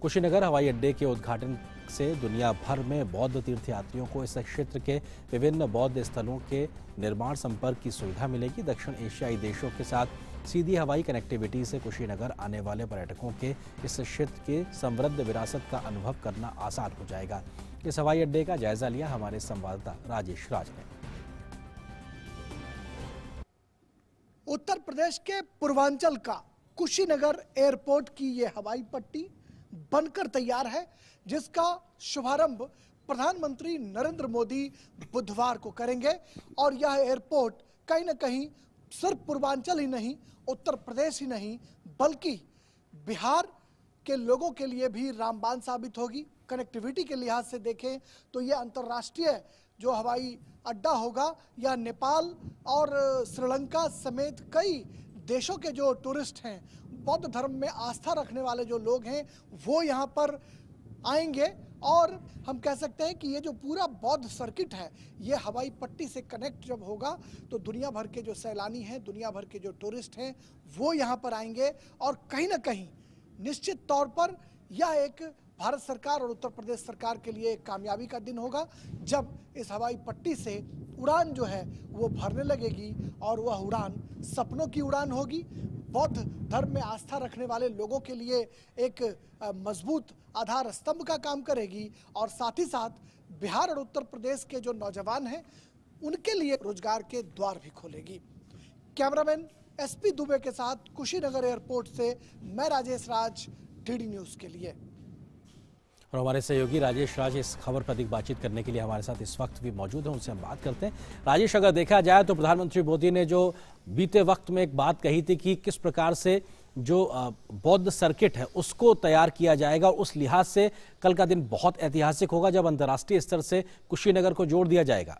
कुशीनगर हवाई अड्डे के उद्घाटन से दुनिया भर में बौद्ध तीर्थयात्रियों को इस क्षेत्र के विभिन्न बौद्ध स्थलों के निर्माण संपर्क की सुविधा मिलेगी। दक्षिण एशियाई देशों के साथ सीधी हवाई कनेक्टिविटी से कुशीनगर आने वाले पर्यटकों के इस क्षेत्र के समृद्ध विरासत का अनुभव करना आसान हो जाएगा। इस हवाई अड्डे का जायजा लिया हमारे संवाददाता राजेश राज ने। उत्तर प्रदेश के पूर्वांचल का कुशीनगर एयरपोर्ट की ये हवाई पट्टी बनकर तैयार है, जिसका शुभारंभ प्रधानमंत्री नरेंद्र मोदी बुधवार को करेंगे। और यह एयरपोर्ट कहीं न कहीं सिर्फ पूर्वांचल ही नहीं, उत्तर प्रदेश ही नहीं, बल्कि बिहार के लोगों के लिए भी रामबाण साबित होगी। कनेक्टिविटी के लिहाज से देखें तो यह अंतर्राष्ट्रीय जो हवाई अड्डा होगा, यह नेपाल और श्रीलंका समेत कई देशों के जो टूरिस्ट हैं, बौद्ध धर्म में आस्था रखने वाले जो लोग हैं, वो यहाँ पर आएंगे। और हम कह सकते हैं कि ये जो पूरा बौद्ध सर्किट है, ये हवाई पट्टी से कनेक्ट जब होगा तो दुनिया भर के जो सैलानी हैं, दुनिया भर के जो टूरिस्ट हैं, वो यहाँ पर आएंगे। और कहीं ना कहीं निश्चित तौर पर यह एक भारत सरकार और उत्तर प्रदेश सरकार के लिए एक कामयाबी का दिन होगा, जब इस हवाई पट्टी से उड़ान जो है वो भरने लगेगी और वह उड़ान सपनों की उड़ान होगी। बौद्ध धर्म में आस्था रखने वाले लोगों के लिए एक मजबूत आधार स्तंभ का काम करेगी और साथ ही साथ बिहार और उत्तर प्रदेश के जो नौजवान हैं उनके लिए रोजगार के द्वार भी खोलेगी। कैमरामैन एसपी दुबे के साथ कुशीनगर एयरपोर्ट से मैं राजेश राज, डीडी न्यूज के लिए। और हमारे सहयोगी राजेश राज इस खबर पर अधिक बातचीत करने के लिए हमारे साथ इस वक्त भी मौजूद हैं, उनसे हम बात करते हैं। राजेश, अगर देखा जाए तो प्रधानमंत्री मोदी ने जो बीते वक्त में एक बात कही थी कि किस प्रकार से जो बौद्ध सर्किट है उसको तैयार किया जाएगा, और उस लिहाज से कल का दिन बहुत ऐतिहासिक होगा जब अंतर्राष्ट्रीय स्तर से कुशीनगर को जोड़ दिया जाएगा।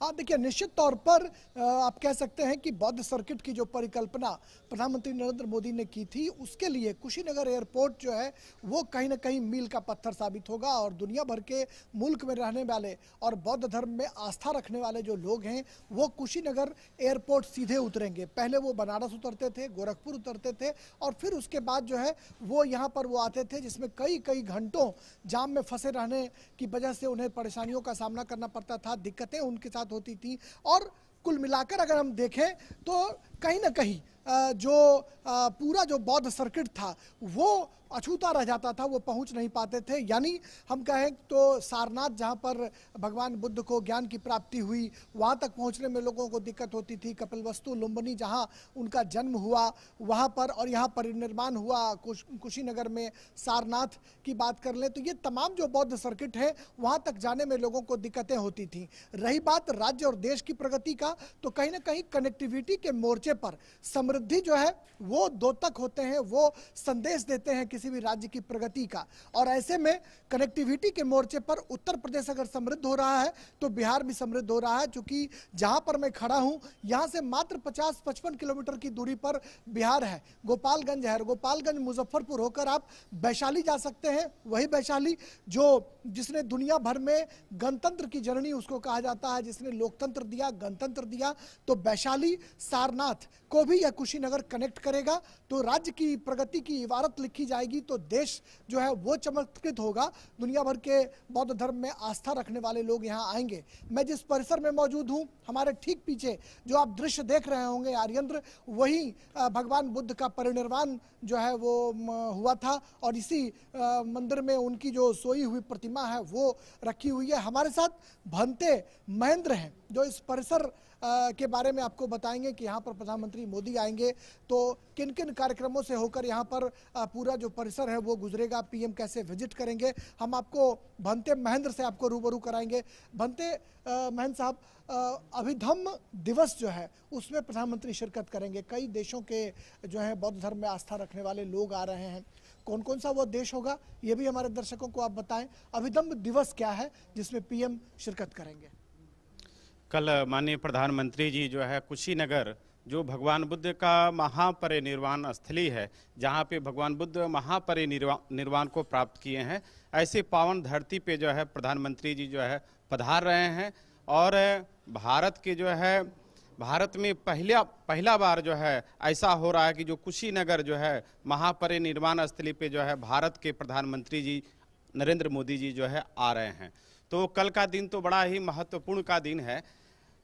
हाँ, देखिए, निश्चित तौर पर आप कह सकते हैं कि बौद्ध सर्किट की जो परिकल्पना प्रधानमंत्री नरेंद्र मोदी ने की थी, उसके लिए कुशीनगर एयरपोर्ट जो है वो कहीं ना कहीं मील का पत्थर साबित होगा और दुनिया भर के मुल्क में रहने वाले और बौद्ध धर्म में आस्था रखने वाले जो लोग हैं वो कुशीनगर एयरपोर्ट सीधे उतरेंगे। पहले वो बनारस उतरते थे, गोरखपुर उतरते थे और फिर उसके बाद जो है वो यहाँ पर वो आते थे, जिसमें कई घंटों जाम में फंसे रहने की वजह से उन्हें परेशानियों का सामना करना पड़ता था, दिक्कतें उनके साथ होती थी। और कुल मिलाकर अगर हम देखें तो कहीं ना कहीं जो पूरा जो बौद्ध सर्किट था वो अछूता रह जाता था, वो पहुंच नहीं पाते थे। यानी हम कहें तो सारनाथ, जहां पर भगवान बुद्ध को ज्ञान की प्राप्ति हुई, वहां तक पहुंचने में लोगों को दिक्कत होती थी। कपिलवस्तु, लुम्बिनी जहां उनका जन्म हुआ वहां पर, और यहाँ परिनिर्वाण हुआ कुशीनगर में, सारनाथ की बात कर लें तो ये तमाम जो बौद्ध सर्किट है वहां तक जाने में लोगों को दिक्कतें होती थी। रही बात राज्य और देश की प्रगति का, तो कहीं ना कहीं कनेक्टिविटी के मोर्चे पर समृद्धि जो है वो द्योतक होते हैं, वो संदेश देते हैं किसी भी राज्य की प्रगति का। और ऐसे में कनेक्टिविटी के मोर्चे पर उत्तर प्रदेश अगर समृद्ध हो रहा है तो बिहार भी समृद्ध हो रहा है, क्योंकि जहां पर मैं खड़ा हूं यहां से मात्र 50-55 किलोमीटर की दूरी पर बिहार है, गोपालगंज है। गोपालगंज मुजफ्फरपुर होकर आप वैशाली जा सकते हैं, वही वैशाली जिसने दुनिया भर में गणतंत्र की जननी उसको कहा जाता है, जिसने लोकतंत्र दिया, गणतंत्र दिया। तो वैशाली सारनाथ को भी यह कुशीनगर कनेक्ट करेगा, तो राज्य की प्रगति की इबारत लिखी जाएगी, तो देश जो है वो चमत्कृत होगा। दुनिया भर के बौद्ध धर्म में आस्था रखने वाले लोग यहाँ आएंगे। मैं जिस परिसर में मौजूद हूँ, हमारे ठीक पीछे जो आप दृश्य देख रहे होंगे आर्येंद्र, वही भगवान बुद्ध का परिनिर्वाण जो है वो हुआ था और इसी मंदिर में उनकी जो सोई हुई प्रतिमा है वो रखी हुई है। हमारे साथ भंते महेंद्र हैं जो इस परिसर के बारे में आपको बताएंगे कि यहाँ पर प्रधानमंत्री मोदी आएंगे तो किन किन कार्यक्रमों से होकर यहाँ पर पूरा जो परिसर है वो गुजरेगा, पीएम कैसे विजिट करेंगे। हम आपको भंते महेंद्र से आपको रूबरू कराएंगे। भंते महेंद्र साहब, अभिधम्म दिवस जो है उसमें प्रधानमंत्री शिरकत करेंगे। कई देशों के जो है बौद्ध धर्म में आस्था रखने वाले लोग आ रहे हैं, कौन कौन सा वो देश होगा ये भी हमारे दर्शकों को आप बताएं। अभिधम्म दिवस क्या है जिसमें पीएम शिरकत करेंगे? कल माननीय प्रधानमंत्री जी जो है कुशीनगर, जो भगवान बुद्ध का महापरिनिर्वाण स्थली है, जहाँ पे भगवान बुद्ध महापरिनिर्वाण को प्राप्त किए हैं, ऐसे पावन धरती पे जो है प्रधानमंत्री जी जो है पधार रहे हैं। और भारत के जो है, भारत में पहला बार जो है ऐसा हो रहा है कि जो कुशीनगर जो है महापरिनिर्वाण स्थली पे जो है भारत के प्रधानमंत्री जी नरेंद्र मोदी जी जो है आ रहे हैं। तो कल का दिन तो बड़ा ही महत्वपूर्ण का दिन है,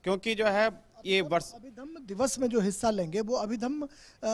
क्योंकि जो है ये वर्ष अभिधम्म दिवस में जो हिस्सा लेंगे वो अभिधम्म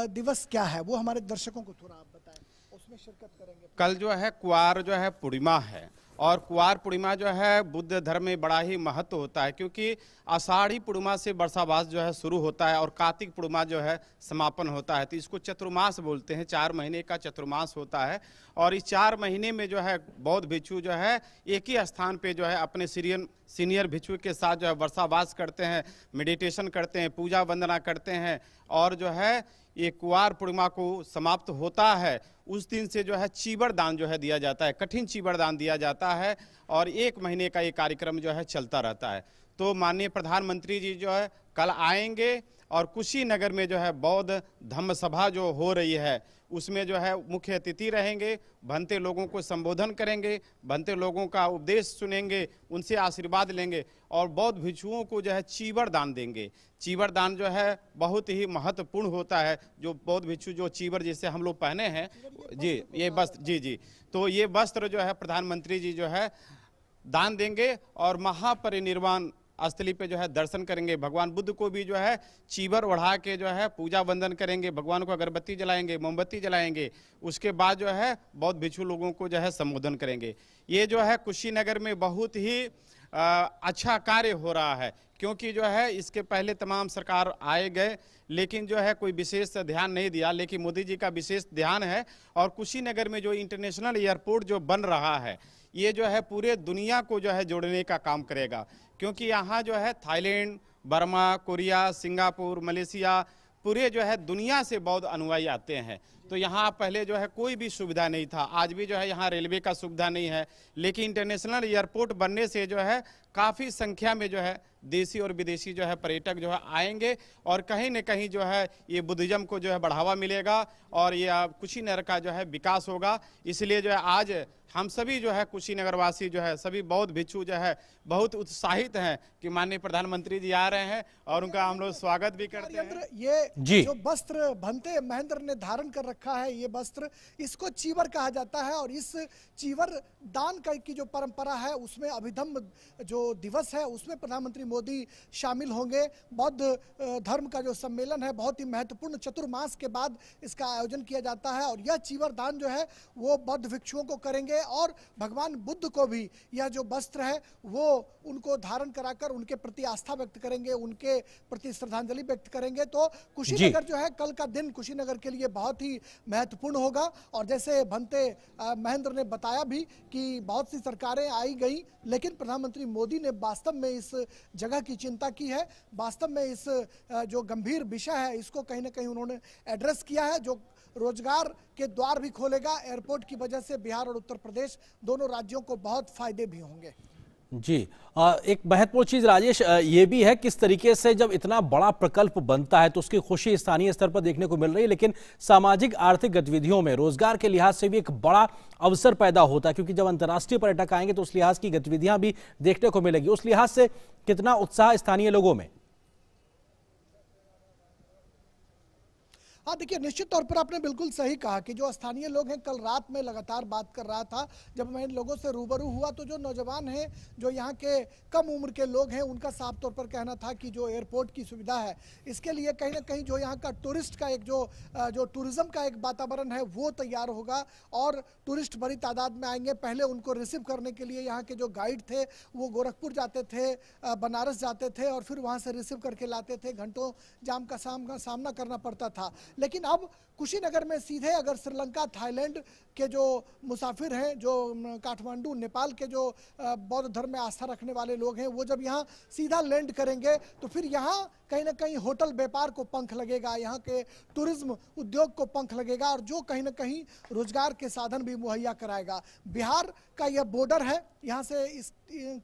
दिवस क्या है वो हमारे दर्शकों को थोड़ा आप बताएं, उसमें शिरकत करेंगे। कल जो है कुआर जो है पूर्णिमा है, और कुआर पूर्णिमा जो है बुद्ध धर्म में बड़ा ही महत्व होता है, क्योंकि आषाढ़ी पूर्णिमा से वर्षावास जो है शुरू होता है और कार्तिक पूर्णिमा जो है समापन होता है। तो इसको चतुर्मास बोलते हैं, 4 महीने का चतुर्मास होता है। और इस 4 महीने में जो है बौद्ध भिक्षु जो है एक ही स्थान पे जो है अपने सीनियर भिक्षु के साथ जो है वर्षावास करते हैं, मेडिटेशन करते हैं, पूजा वंदना करते हैं। और जो है ये कुआर पूर्णिमा को समाप्त होता है उस दिन से जो है चीवर दान जो है दिया जाता है, कठिन चीवर दान दिया जाता है, और 1 महीने का ये कार्यक्रम जो है चलता रहता है। तो माननीय प्रधानमंत्री जी जो है कल आएंगे और कुशीनगर में जो है बौद्ध धम्म सभा जो हो रही है उसमें जो है मुख्य अतिथि रहेंगे, भंते लोगों को संबोधन करेंगे, भंते लोगों का उपदेश सुनेंगे, उनसे आशीर्वाद लेंगे और बौद्ध भिक्षुओं को जो है चीवर दान देंगे। चीवर दान जो है बहुत ही महत्वपूर्ण होता है। जो बौद्ध भिक्षु जो चीवर जिसे हम लोग पहने हैं जी, ये वस्त्र जी, तो ये वस्त्र जो है प्रधानमंत्री जी जो है दान देंगे और महापरिनिर्वाण स्थली पे जो है दर्शन करेंगे। भगवान बुद्ध को भी जो है चीवर ओढ़ा के जो है पूजा वंदन करेंगे, भगवान को अगरबत्ती जलाएंगे, मोमबत्ती जलाएंगे। उसके बाद जो है बौद्ध भिक्षु लोगों को जो है संबोधन करेंगे। ये जो है कुशीनगर में बहुत ही अच्छा कार्य हो रहा है, क्योंकि जो है इसके पहले तमाम सरकार आए गए लेकिन जो है कोई विशेष ध्यान नहीं दिया, लेकिन मोदी जी का विशेष ध्यान है। और कुशीनगर में जो इंटरनेशनल एयरपोर्ट जो बन रहा है ये जो है पूरे दुनिया को जो है जोड़ने का काम करेगा, क्योंकि यहाँ जो है Thailand, Burma, Korea, Singapore, Malaysia, पूरे जो है दुनिया से बौद्ध अनुयायी आते हैं। तो यहाँ पहले जो है कोई भी सुविधा नहीं था, आज भी जो है यहाँ रेलवे का सुविधा नहीं है, लेकिन इंटरनेशनल एयरपोर्ट बनने से जो है काफ़ी संख्या में जो है देशी और विदेशी जो है पर्यटक जो है आएंगे और कहीं न कहीं जो है ये बुद्धिज्म को जो है बढ़ावा मिलेगा और ये कुशीनगर का जो है विकास होगा। इसलिए जो है आज हम सभी जो है कुशीनगर वासी जो है सभी बौद्ध भिक्षु जो है बहुत उत्साहित हैं कि माननीय प्रधानमंत्री जी आ रहे हैं और उनका हम लोग स्वागत भी करते हैं। ये जो वस्त्र भंते महेंद्र ने धारण कर रखा है, ये वस्त्र, इसको चीवर कहा जाता है और इस चीवर दान की जो परंपरा है उसमें अभिधम्म जो दिवस है उसमें प्रधानमंत्री मोदी शामिल होंगे। बौद्ध धर्म का जो सम्मेलन है बहुत ही महत्वपूर्ण, चतुर्मास के बाद इसका आयोजन किया जाता है और यह चीवर दान जो है वो बौद्ध भिक्षुओं को करेंगे और भगवान बुद्ध को भी यह जो वस्त्र है वो उनको धारण कराकर उनके प्रति आस्था व्यक्त करेंगे, उनके प्रति श्रद्धांजलि व्यक्त करेंगे। तो कुशीनगर जो है कल का दिन कुशीनगर के लिए बहुत ही महत्वपूर्ण होगा। और जैसे भंते महेंद्र ने बताया भी कि बहुत सी सरकारें आई गई लेकिन प्रधानमंत्री मोदी ने वास्तव में इस जगह की चिंता की है, वास्तव में इस जो गंभीर विषय है इसको कहीं ना कहीं उन्होंने एड्रेस किया है, जो रोजगार के द्वार भी खोलेगा। एयरपोर्ट की वजह से बिहार और उत्तर प्रदेश दोनों राज्यों को बहुत फायदे भी होंगे। जी, एक महत्वपूर्ण चीज राजेश ये भी है किस तरीके से जब इतना बड़ा प्रकल्प बनता है तो उसकी खुशी स्थानीय स्तर पर देखने को मिल रही है, लेकिन सामाजिक आर्थिक गतिविधियों में रोजगार के लिहाज से भी एक बड़ा अवसर पैदा होता है, क्योंकि जब अंतर्राष्ट्रीय पर्यटक आएंगे तो उस लिहाज की गतिविधियां भी देखने को मिलेगी। उस लिहाज से कितना उत्साह स्थानीय लोगों में? हाँ देखिए, निश्चित तौर पर आपने बिल्कुल सही कहा कि जो स्थानीय लोग हैं, कल रात में लगातार बात कर रहा था जब मैं इन लोगों से रूबरू हुआ तो जो नौजवान हैं, जो यहाँ के कम उम्र के लोग हैं, उनका साफ तौर पर कहना था कि जो एयरपोर्ट की सुविधा है इसके लिए कहीं ना कहीं जो यहाँ का टूरिस्ट का एक जो टूरिज्म का एक वातावरण है वो तैयार होगा और टूरिस्ट बड़ी तादाद में आएंगे। पहले उनको रिसीव करने के लिए यहाँ के जो गाइड थे वो गोरखपुर जाते थे, बनारस जाते थे और फिर वहाँ से रिसीव करके लाते थे, घंटों जाम का सामना करना पड़ता था। लेकिन अब कुशीनगर में सीधे अगर श्रीलंका, थाईलैंड के जो मुसाफिर हैं, जो काठमांडू, नेपाल के जो बौद्ध धर्म में आस्था रखने वाले लोग हैं, वो जब यहाँ सीधा लैंड करेंगे तो फिर यहाँ कहीं ना कहीं होटल व्यापार को पंख लगेगा, यहाँ के टूरिज्म उद्योग को पंख लगेगा और जो कहीं ना कहीं रोजगार के साधन भी मुहैया कराएगा। बिहार का यह बॉर्डर है, यहाँ से इस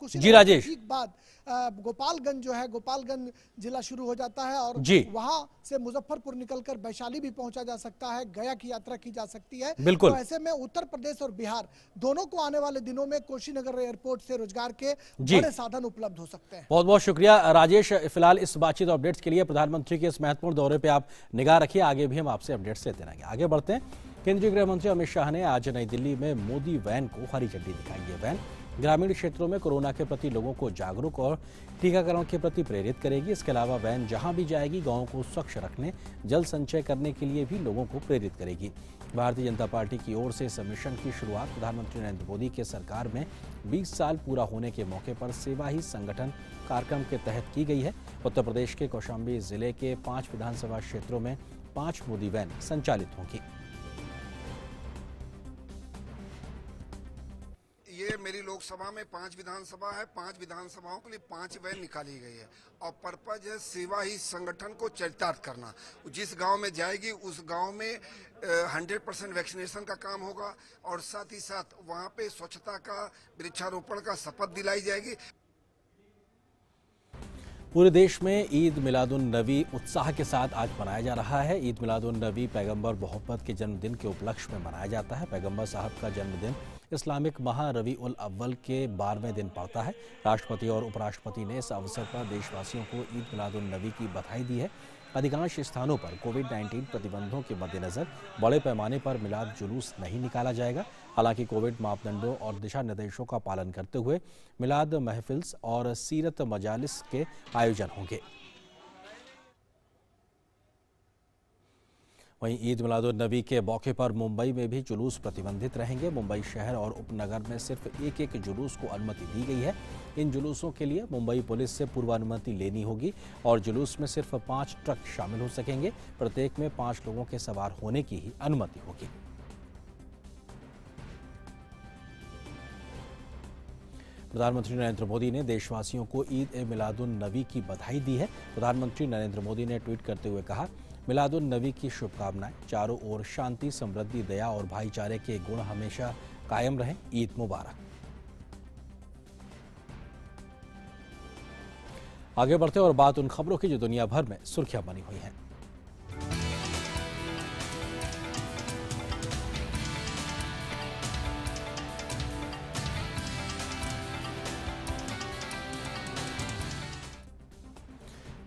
कुशीनगर के ठीक बाद गोपालगंज जो है, गोपालगंज जिला शुरू हो जाता है और वहां से मुजफ्फरपुर निकलकर वैशाली भी पहुंचा जा सकता है, गया की यात्रा की जा सकती है। तो ऐसे में उत्तर प्रदेश और बिहार दोनों को आने वाले दिनों में कुशीनगर एयरपोर्ट से रोजगार के बड़े साधन उपलब्ध हो सकते हैं। बहुत बहुत शुक्रिया राजेश, फिलहाल इस बातचीत अपडेट्स के लिए। प्रधानमंत्री के इस महत्वपूर्ण दौरे पे आप निगाह रखिए, आगे भी हम आपसे अपडेट्स लेते रहेंगे। आगे बढ़ते हैं। केंद्रीय गृह मंत्री अमित शाह ने आज नई दिल्ली में मोदी वैन को हरी झंडी दिखाई। ये वैन ग्रामीण क्षेत्रों में कोरोना के प्रति लोगों को जागरूक और टीकाकरण के प्रति प्रेरित करेगी। इसके अलावा वैन जहां भी जाएगी गांवों को स्वच्छ रखने, जल संचय करने के लिए भी लोगों को प्रेरित करेगी। भारतीय जनता पार्टी की ओर से इस मिशन की शुरुआत प्रधानमंत्री नरेंद्र मोदी के सरकार में 20 साल पूरा होने के मौके पर सेवा ही संगठन कार्यक्रम के तहत की गई है। उत्तर प्रदेश के कौशाम्बी जिले के 5 विधानसभा क्षेत्रों में 5 मोदी वैन संचालित होंगी। ये मेरी लोकसभा में 5 विधानसभा है, 5 विधानसभाओं के लिए 5 वैन निकाली गई है और पर्पज है सेवा ही संगठन को चरितार्थ करना। जिस गांव में जाएगी उस गांव में 100% वैक्सीनेशन का काम होगा और साथ ही साथ वहां पे स्वच्छता का, वृक्षारोपण का शपथ दिलाई जाएगी। पूरे देश में ईद मिलादुन नबी उत्साह के साथ आज मनाया जा रहा है। ईद मिलादुन नबी पैगंबर मोहम्मद के जन्मदिन के उपलक्ष्य में मनाया जाता है। पैगंबर साहब का जन्मदिन इस्लामिक माह रबी उल अव्वल के 12वें दिन पड़ता है। राष्ट्रपति और उपराष्ट्रपति ने इस अवसर पर देशवासियों को ईद मिलादुन नबी की बधाई दी है। अधिकांश स्थानों पर कोविड-19 प्रतिबंधों के मद्देनजर बड़े पैमाने पर मिलाद जुलूस नहीं निकाला जाएगा। हालांकि कोविड मापदंडों और दिशा निर्देशों का पालन करते हुए मिलाद महफिल्स और सीरत मजालिस के आयोजन होंगे। वहीं ईद मिलादुन नबी के मौके पर मुंबई में भी जुलूस प्रतिबंधित रहेंगे। मुंबई शहर और उपनगर में सिर्फ एक जुलूस को अनुमति दी गई है। इन जुलूसों के लिए मुंबई पुलिस से पूर्वानुमति लेनी होगी और जुलूस में सिर्फ 5 ट्रक शामिल हो सकेंगे। प्रत्येक में 5 लोगों के सवार होने की ही अनुमति होगी। प्रधानमंत्री नरेंद्र मोदी ने देशवासियों को ईद ए मिलादुन नबी की बधाई दी है। प्रधानमंत्री नरेंद्र मोदी ने ट्वीट करते हुए कहा, मिलादुन नबी की शुभकामनाएं। चारों ओर शांति, समृद्धि, दया और भाईचारे के गुण हमेशा कायम रहें। ईद मुबारक। आगे बढ़ते और बात उन खबरों की जो दुनिया भर में सुर्खियां बनी हुई हैं।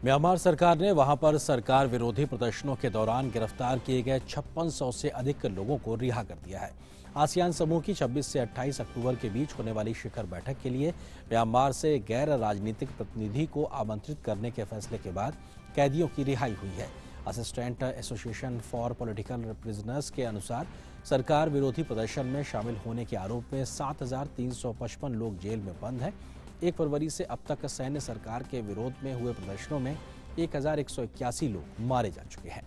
म्यांमार सरकार ने वहां पर सरकार विरोधी प्रदर्शनों के दौरान गिरफ्तार किए गए 5600 से अधिक लोगों को रिहा कर दिया है। आसियान समूह की 26 से 28 अक्टूबर के बीच होने वाली शिखर बैठक के लिए म्यांमार से गैर राजनीतिक प्रतिनिधि को आमंत्रित करने के फैसले के बाद कैदियों की रिहाई हुई है। Assistant association for political prisoners के अनुसार सरकार विरोधी प्रदर्शन में शामिल होने के आरोप में 7355 लोग जेल में बंद हैं। 1 फरवरी से अब तक सैन्य सरकार के विरोध में हुए प्रदर्शनों में 1181 लोग मारे जा चुके हैं।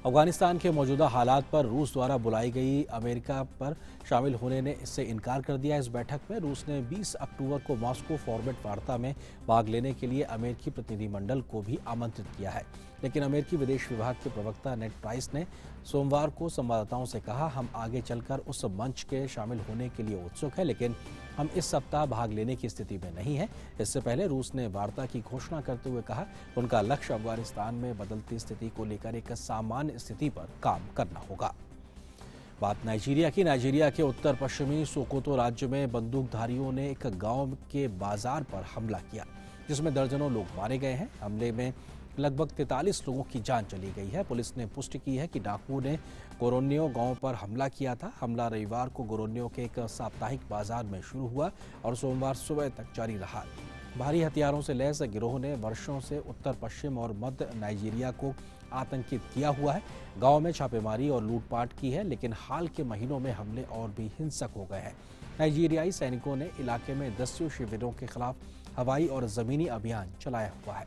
अफगानिस्तान के मौजूदा हालात पर रूस द्वारा बुलाई गई अमेरिका पर शामिल होने ने इससे इनकार कर दिया। इस बैठक में रूस ने 20 अक्टूबर को मॉस्को फॉर्मेट वार्ता में भाग लेने के लिए अमेरिकी प्रतिनिधिमंडल को भी आमंत्रित किया है। लेकिन अमेरिकी विदेश विभाग के प्रवक्ता नेड प्राइस ने सोमवार को संवाददाताओं से कहा, हम आगे चलकर उस मंच के शामिल होने के लिए उत्सुक है, लेकिन हम इस सप्ताह भाग लेने की स्थिति में नहीं है। इससे पहले रूस ने वार्ता की घोषणा करते हुए कहा, उनका लक्ष्य अफगानिस्तान में बदलती स्थिति को लेकर एक सामान्य स्थिति पर काम करना होगा। बात नाइजीरिया की। नाइजीरिया के उत्तर पश्चिमी सोकोतो राज्य में बंदूकधारियों ने एक गांव के बाजार पर हमला किया, जिसमें दर्जनों लोग मारे गए हैं। हमले में लगभग 43 लोगों की जान चली गई है। पुलिस ने पुष्टि की है कि डाकुओं ने गोरोन्यो गांव पर हमला किया था। हमला रविवार को गोरोन्यो के एक साप्ताहिक बाजार में शुरू हुआ और सोमवार सुबह तक जारी रहा। भारी हथियारों से लैस गिरोह ने वर्षों से उत्तर पश्चिम और मध्य नाइजीरिया को आतंकित किया हुआ है। गांव में छापेमारी और लूटपाट की है, लेकिन हाल के महीनों में हमले और भी हिंसक हो गए हैं। नाइजीरियाई सैनिकों ने इलाके में दस्यु शिविरों के खिलाफ हवाई और जमीनी अभियान चलाया हुआ है।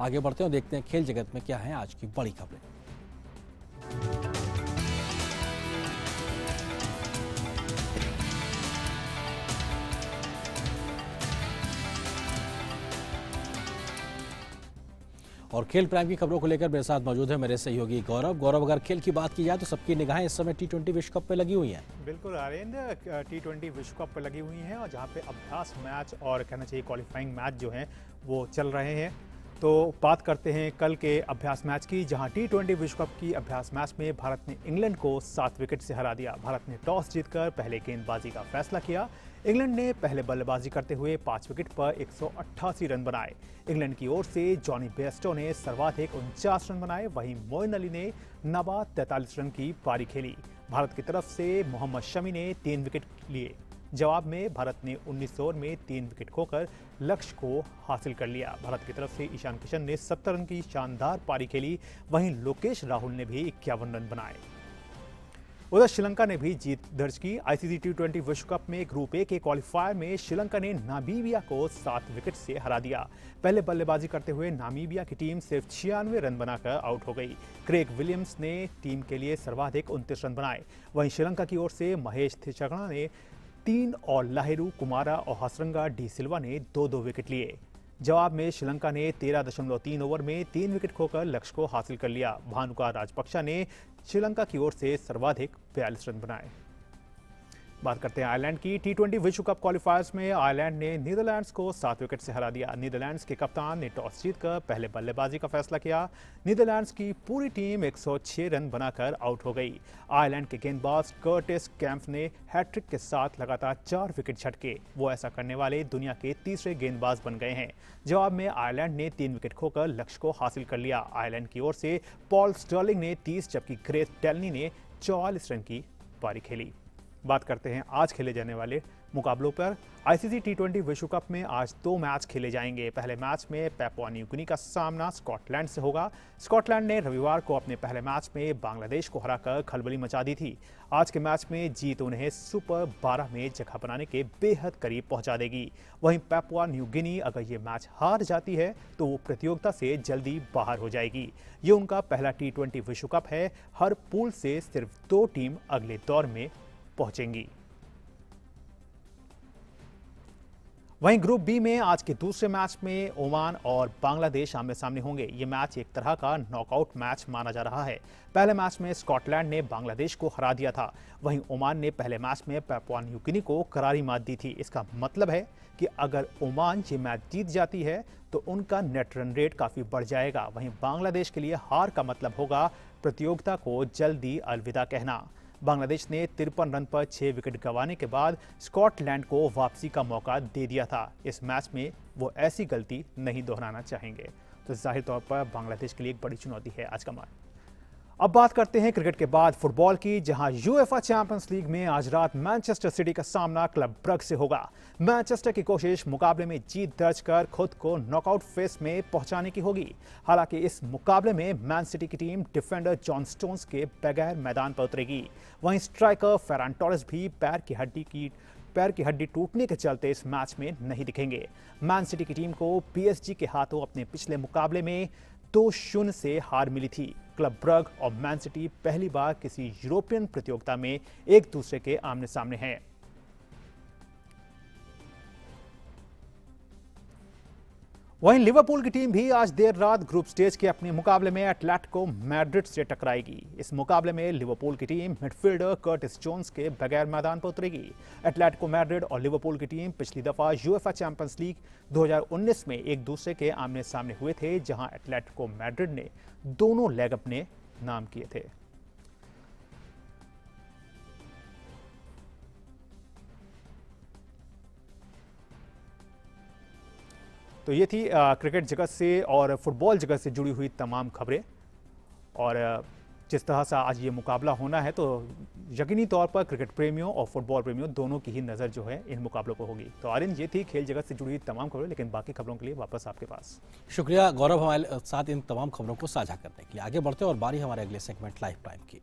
आगे बढ़ते हैं और देखते हैं खेल जगत में क्या है आज की बड़ी खबरें। और खेल प्राइम की खबरों को लेकर मेरे साथ मौजूद है मेरे सहयोगी गौरव। गौरव, अगर खेल की बात की जाए तो सबकी निगाहें इस समय T20 विश्व कप पे लगी हुई हैं। बिल्कुल आर्यन, T20 विश्व कप पे लगी हुई हैं और जहां पे अभ्यास मैच और कहना चाहिए क्वालिफाइंग मैच जो हैं वो चल रहे हैं। तो बात करते हैं कल के अभ्यास मैच की, जहां T20 विश्व कप की अभ्यास मैच में भारत ने इंग्लैंड को 7 विकेट से हरा दिया। भारत ने टॉस जीतकर पहले गेंदबाजी का फैसला किया। इंग्लैंड ने पहले बल्लेबाजी करते हुए 5 विकेट पर 188 रन बनाए। इंग्लैंड की ओर से जॉनी बेयरस्टो ने सर्वाधिक 49 रन बनाए, वहीं मोइन अली ने नाबाद 43 रन की पारी खेली। भारत की तरफ से मोहम्मद शमी ने 3 विकेट लिए। जवाब में भारत ने 19 ओवर में 3 विकेट खोकर लक्ष्य को हासिल कर लिया। भारत की तरफ से ईशान किशन ने 70 रन की शानदार पारी खेली, वहीं लोकेश राहुल ने भी 51 रन बनाए। उधर श्रीलंका ने भी जीत दर्ज की। आईसीसी T20 विश्व कप में ग्रुप ए के क्वालिफायर में श्रीलंका ने नामीबिया को 7 विकेट से हरा दिया। पहले बल्लेबाजी करते हुए नामीबिया की टीम सिर्फ 96 रन बनाकर आउट हो गई। क्रेग विलियम्स ने टीम के लिए सर्वाधिक 29 रन बनाए। वहीं श्रीलंका की ओर से महेश थिचगना ने 3 और लाहिरू कुमारा और हसरंगा डी सिल्वा ने 2-2 विकेट लिए। जवाब में श्रीलंका ने 13.3 ओवर में 3 विकेट खोकर लक्ष्य को हासिल कर लिया। भानुका राजपक्षा ने श्रीलंका की ओर से सर्वाधिक 42 रन बनाए। बात करते हैं आयरलैंड की। T20 विश्व कप क्वालिफायर्स में आयरलैंड ने नीदरलैंड्स को 7 विकेट से हरा दिया। नीदरलैंड्स के कप्तान ने टॉस जीतकर पहले बल्लेबाजी का फैसला किया। नीदरलैंड्स की पूरी टीम 106 रन बनाकर आउट हो गई। आयरलैंड के गेंदबाज कर्टिस कैम्प ने हैट्रिक के साथ लगातार 4 विकेट झटके। वो ऐसा करने वाले दुनिया के तीसरे गेंदबाज बन गए हैं। जवाब में आयरलैंड ने 3 विकेट खोकर लक्ष्य को हासिल कर लिया। आयरलैंड की ओर से पॉल स्टर्लिंग ने 30 जबकि ग्रेस टेलनी ने 44 रन की पारी खेली। बात करते हैं आज खेले जाने वाले मुकाबलों पर। आईसीसी T20 विश्व कप में आज 2 मैच खेले जाएंगे। पहले मैच में पैपुआ न्यू गिनी का सामना स्कॉटलैंड से होगा। स्कॉटलैंड ने रविवार को अपने पहले मैच में बांग्लादेश को हराकर खलबली मचा दी थी। आज के मैच में जीत उन्हें सुपर 12 में जगह बनाने के बेहद करीब पहुंचा देगी। वहीं पैपुआ न्यू गिनी अगर ये मैच हार जाती है तो वो प्रतियोगिता से जल्दी बाहर हो जाएगी। ये उनका पहला T20 विश्व कप है। हर पूल से सिर्फ 2 टीम अगले दौर में पहुंचेंगी। वहीं ग्रुप बी में आज के दूसरे मैच में ओमान और बांग्लादेश आमने सामने होंगे। ये मैच एक तरह का नॉकआउट मैच माना जा रहा है। पहले मैच में स्कॉटलैंड ने बांग्लादेश को हरा दिया था। वहीं ओमान ने पहले मैच में पैपुआ न्यू गिनी को करारी मात दी थी। इसका मतलब है कि अगर ओमान ये मैच जीत जाती है तो उनका नेट रन रेट काफी बढ़ जाएगा। वहीं बांग्लादेश के लिए हार का मतलब होगा प्रतियोगिता को जल्दी अलविदा कहना। बांग्लादेश ने 53 रन पर 6 विकेट गंवाने के बाद स्कॉटलैंड को वापसी का मौका दे दिया था। इस मैच में वो ऐसी गलती नहीं दोहराना चाहेंगे। तो जाहिर तौर पर बांग्लादेश के लिए एक बड़ी चुनौती है आज का मैच। अब बात करते हैं क्रिकेट के बाद फुटबॉल की, जहां यूएफए चैंपियंस लीग में आज रात मैनचेस्टर सिटी का सामना क्लब ब्रग से होगा। मैनचेस्टर की कोशिश मुकाबले में जीत दर्ज कर खुद को नॉकआउट फेज में पहुंचाने की होगी। हालांकि इस मुकाबले में मैन सिटी की टीम डिफेंडर जॉन स्टोन्स के बगैर मैदान पर उतरेगी। वहीं स्ट्राइकर फेरान टोरेस भी पैर की हड्डी टूटने के चलते इस मैच में नहीं दिखेंगे। मैन सिटी की टीम को पीएसजी के हाथों अपने पिछले मुकाबले में 2-0 से हार मिली थी। क्लब ब्रग और मैन सिटी पहली बार किसी यूरोपियन प्रतियोगिता में एक दूसरे के आमने सामने हैं। वहीं लिवरपूल की टीम भी आज देर रात ग्रुप स्टेज के अपने मुकाबले में एटलेटिको मैड्रिड से टकराएगी। इस मुकाबले में लिवरपूल की टीम मिडफील्डर कर्टिस जोन्स के बगैर मैदान पर उतरेगी। एटलेटिको मैड्रिड और लिवरपूल की टीम पिछली दफा यूएफए चैंपियंस लीग 2019 में एक दूसरे के आमने सामने हुए थे, जहां एटलेटिको मैड्रिड ने दोनों लेग अपने नाम किए थे। तो ये थी क्रिकेट जगत से और फुटबॉल जगत से जुड़ी हुई तमाम खबरें। और जिस तरह से आज ये मुकाबला होना है तो यकीनी तौर पर क्रिकेट प्रेमियों और फुटबॉल प्रेमियों दोनों की ही नज़र जो है इन मुकाबलों पर होगी। तो आर्यन, ये थी खेल जगत से जुड़ी हुई तमाम खबरें, लेकिन बाकी खबरों के लिए वापस आपके पास। शुक्रिया गौरव हमारे साथ इन तमाम खबरों को साझा करने के लिए। आगे बढ़ते और बारी हमारे अगले सेगमेंट लाइफ टाइम की।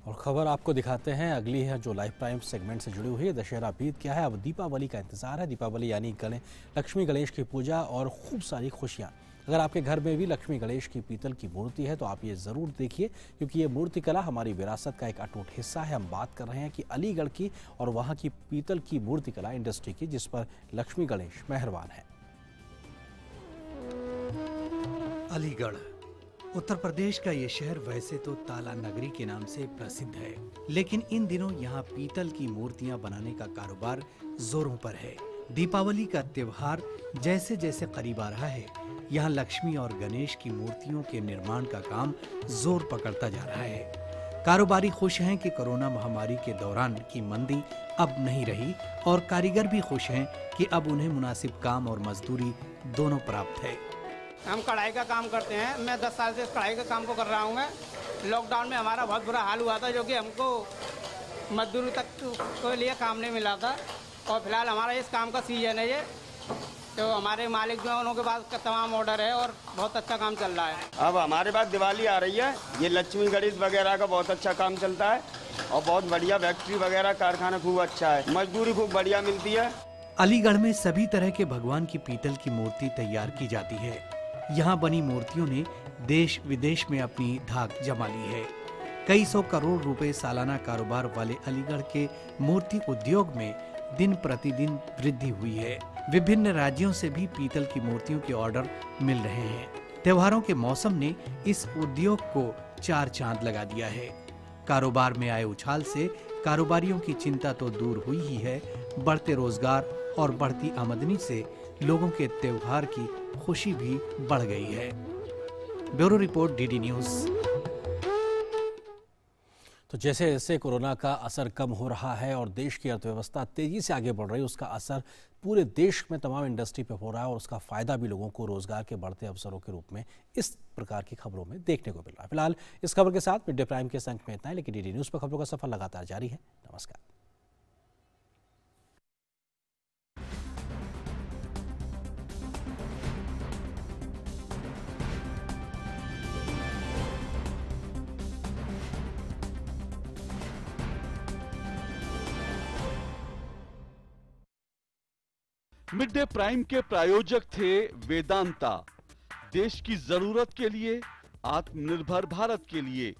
और खबर आपको दिखाते हैं अगली है जो लाइफ टाइम सेगमेंट से जुड़ी हुई है। दशहरा बीत गया है, अब दीपावली का इंतजार है। दीपावली यानी लक्ष्मी गणेश की पूजा और खूब सारी खुशियां। अगर आपके घर में भी लक्ष्मी गणेश की पीतल की मूर्ति है तो आप ये ज़रूर देखिए, क्योंकि ये मूर्ति कला हमारी विरासत का एक अटूट हिस्सा है। हम बात कर रहे हैं कि अलीगढ़ की और वहाँ की पीतल की मूर्ति कला इंडस्ट्री की, जिस पर लक्ष्मी गणेश मेहरबान है। अलीगढ़ उत्तर प्रदेश का ये शहर वैसे तो ताला नगरी के नाम से प्रसिद्ध है, लेकिन इन दिनों यहाँ पीतल की मूर्तियाँ बनाने का कारोबार जोरों पर है। दीपावली का त्योहार जैसे जैसे करीब आ रहा है, यहाँ लक्ष्मी और गणेश की मूर्तियों के निर्माण का काम जोर पकड़ता जा रहा है। कारोबारी खुश हैं कि कोरोना महामारी के दौरान की मंदी अब नहीं रही और कारीगर भी खुश हैं कि अब उन्हें मुनासिब काम और मजदूरी दोनों प्राप्त है। हम कढ़ाई का काम करते हैं। मैं 10 साल से इस कढ़ाई का काम को कर रहा हूँ। मैं लॉकडाउन में हमारा बहुत बुरा हाल हुआ था, जो कि हमको मजदूरी तक के लिए काम नहीं मिला था। और फिलहाल हमारा इस काम का सीजन है ये, तो हमारे मालिक जो है उनके पास तमाम ऑर्डर है और बहुत अच्छा काम चल रहा है। अब हमारे पास दिवाली आ रही है, ये लक्ष्मी गणेश वगैरह का बहुत अच्छा काम चलता है और बहुत बढ़िया फैक्ट्री वगैरह कारखाना खूब अच्छा है, मजदूरी खूब बढ़िया मिलती है। अलीगढ़ में सभी तरह के भगवान की पीतल की मूर्ति तैयार की जाती है। यहाँ बनी मूर्तियों ने देश विदेश में अपनी धाक जमा ली है। कई 100 करोड़ रुपए सालाना कारोबार वाले अलीगढ़ के मूर्ति उद्योग में दिन प्रतिदिन वृद्धि हुई है। विभिन्न राज्यों से भी पीतल की मूर्तियों के ऑर्डर मिल रहे हैं। त्योहारों के मौसम ने इस उद्योग को 4 चांद लगा दिया है। कारोबार में आए उछाल से कारोबारियों की चिंता तो दूर हुई ही है, बढ़ते रोजगार और बढ़ती आमदनी से लोगों के त्योहार की खुशी भी बढ़ गई है। Bureau report, DD news. तो जैसे जैसे कोरोना का असर कम हो रहा है और देश की अर्थव्यवस्था तेजी से आगे बढ़ रही है, उसका असर पूरे देश में तमाम इंडस्ट्री पे हो रहा है और उसका फायदा भी लोगों को रोजगार के बढ़ते अवसरों के रूप में इस प्रकार की खबरों में देखने को मिल रहा है। फिलहाल इस खबर के साथ मिड डे प्राइम के अंक में इतना है, लेकिन डीडी न्यूज पर खबरों का सफर लगातार जारी है। नमस्कार। मिड डे प्राइम के प्रायोजक थे वेदांता, देश की जरूरत के लिए, आत्मनिर्भर भारत के लिए।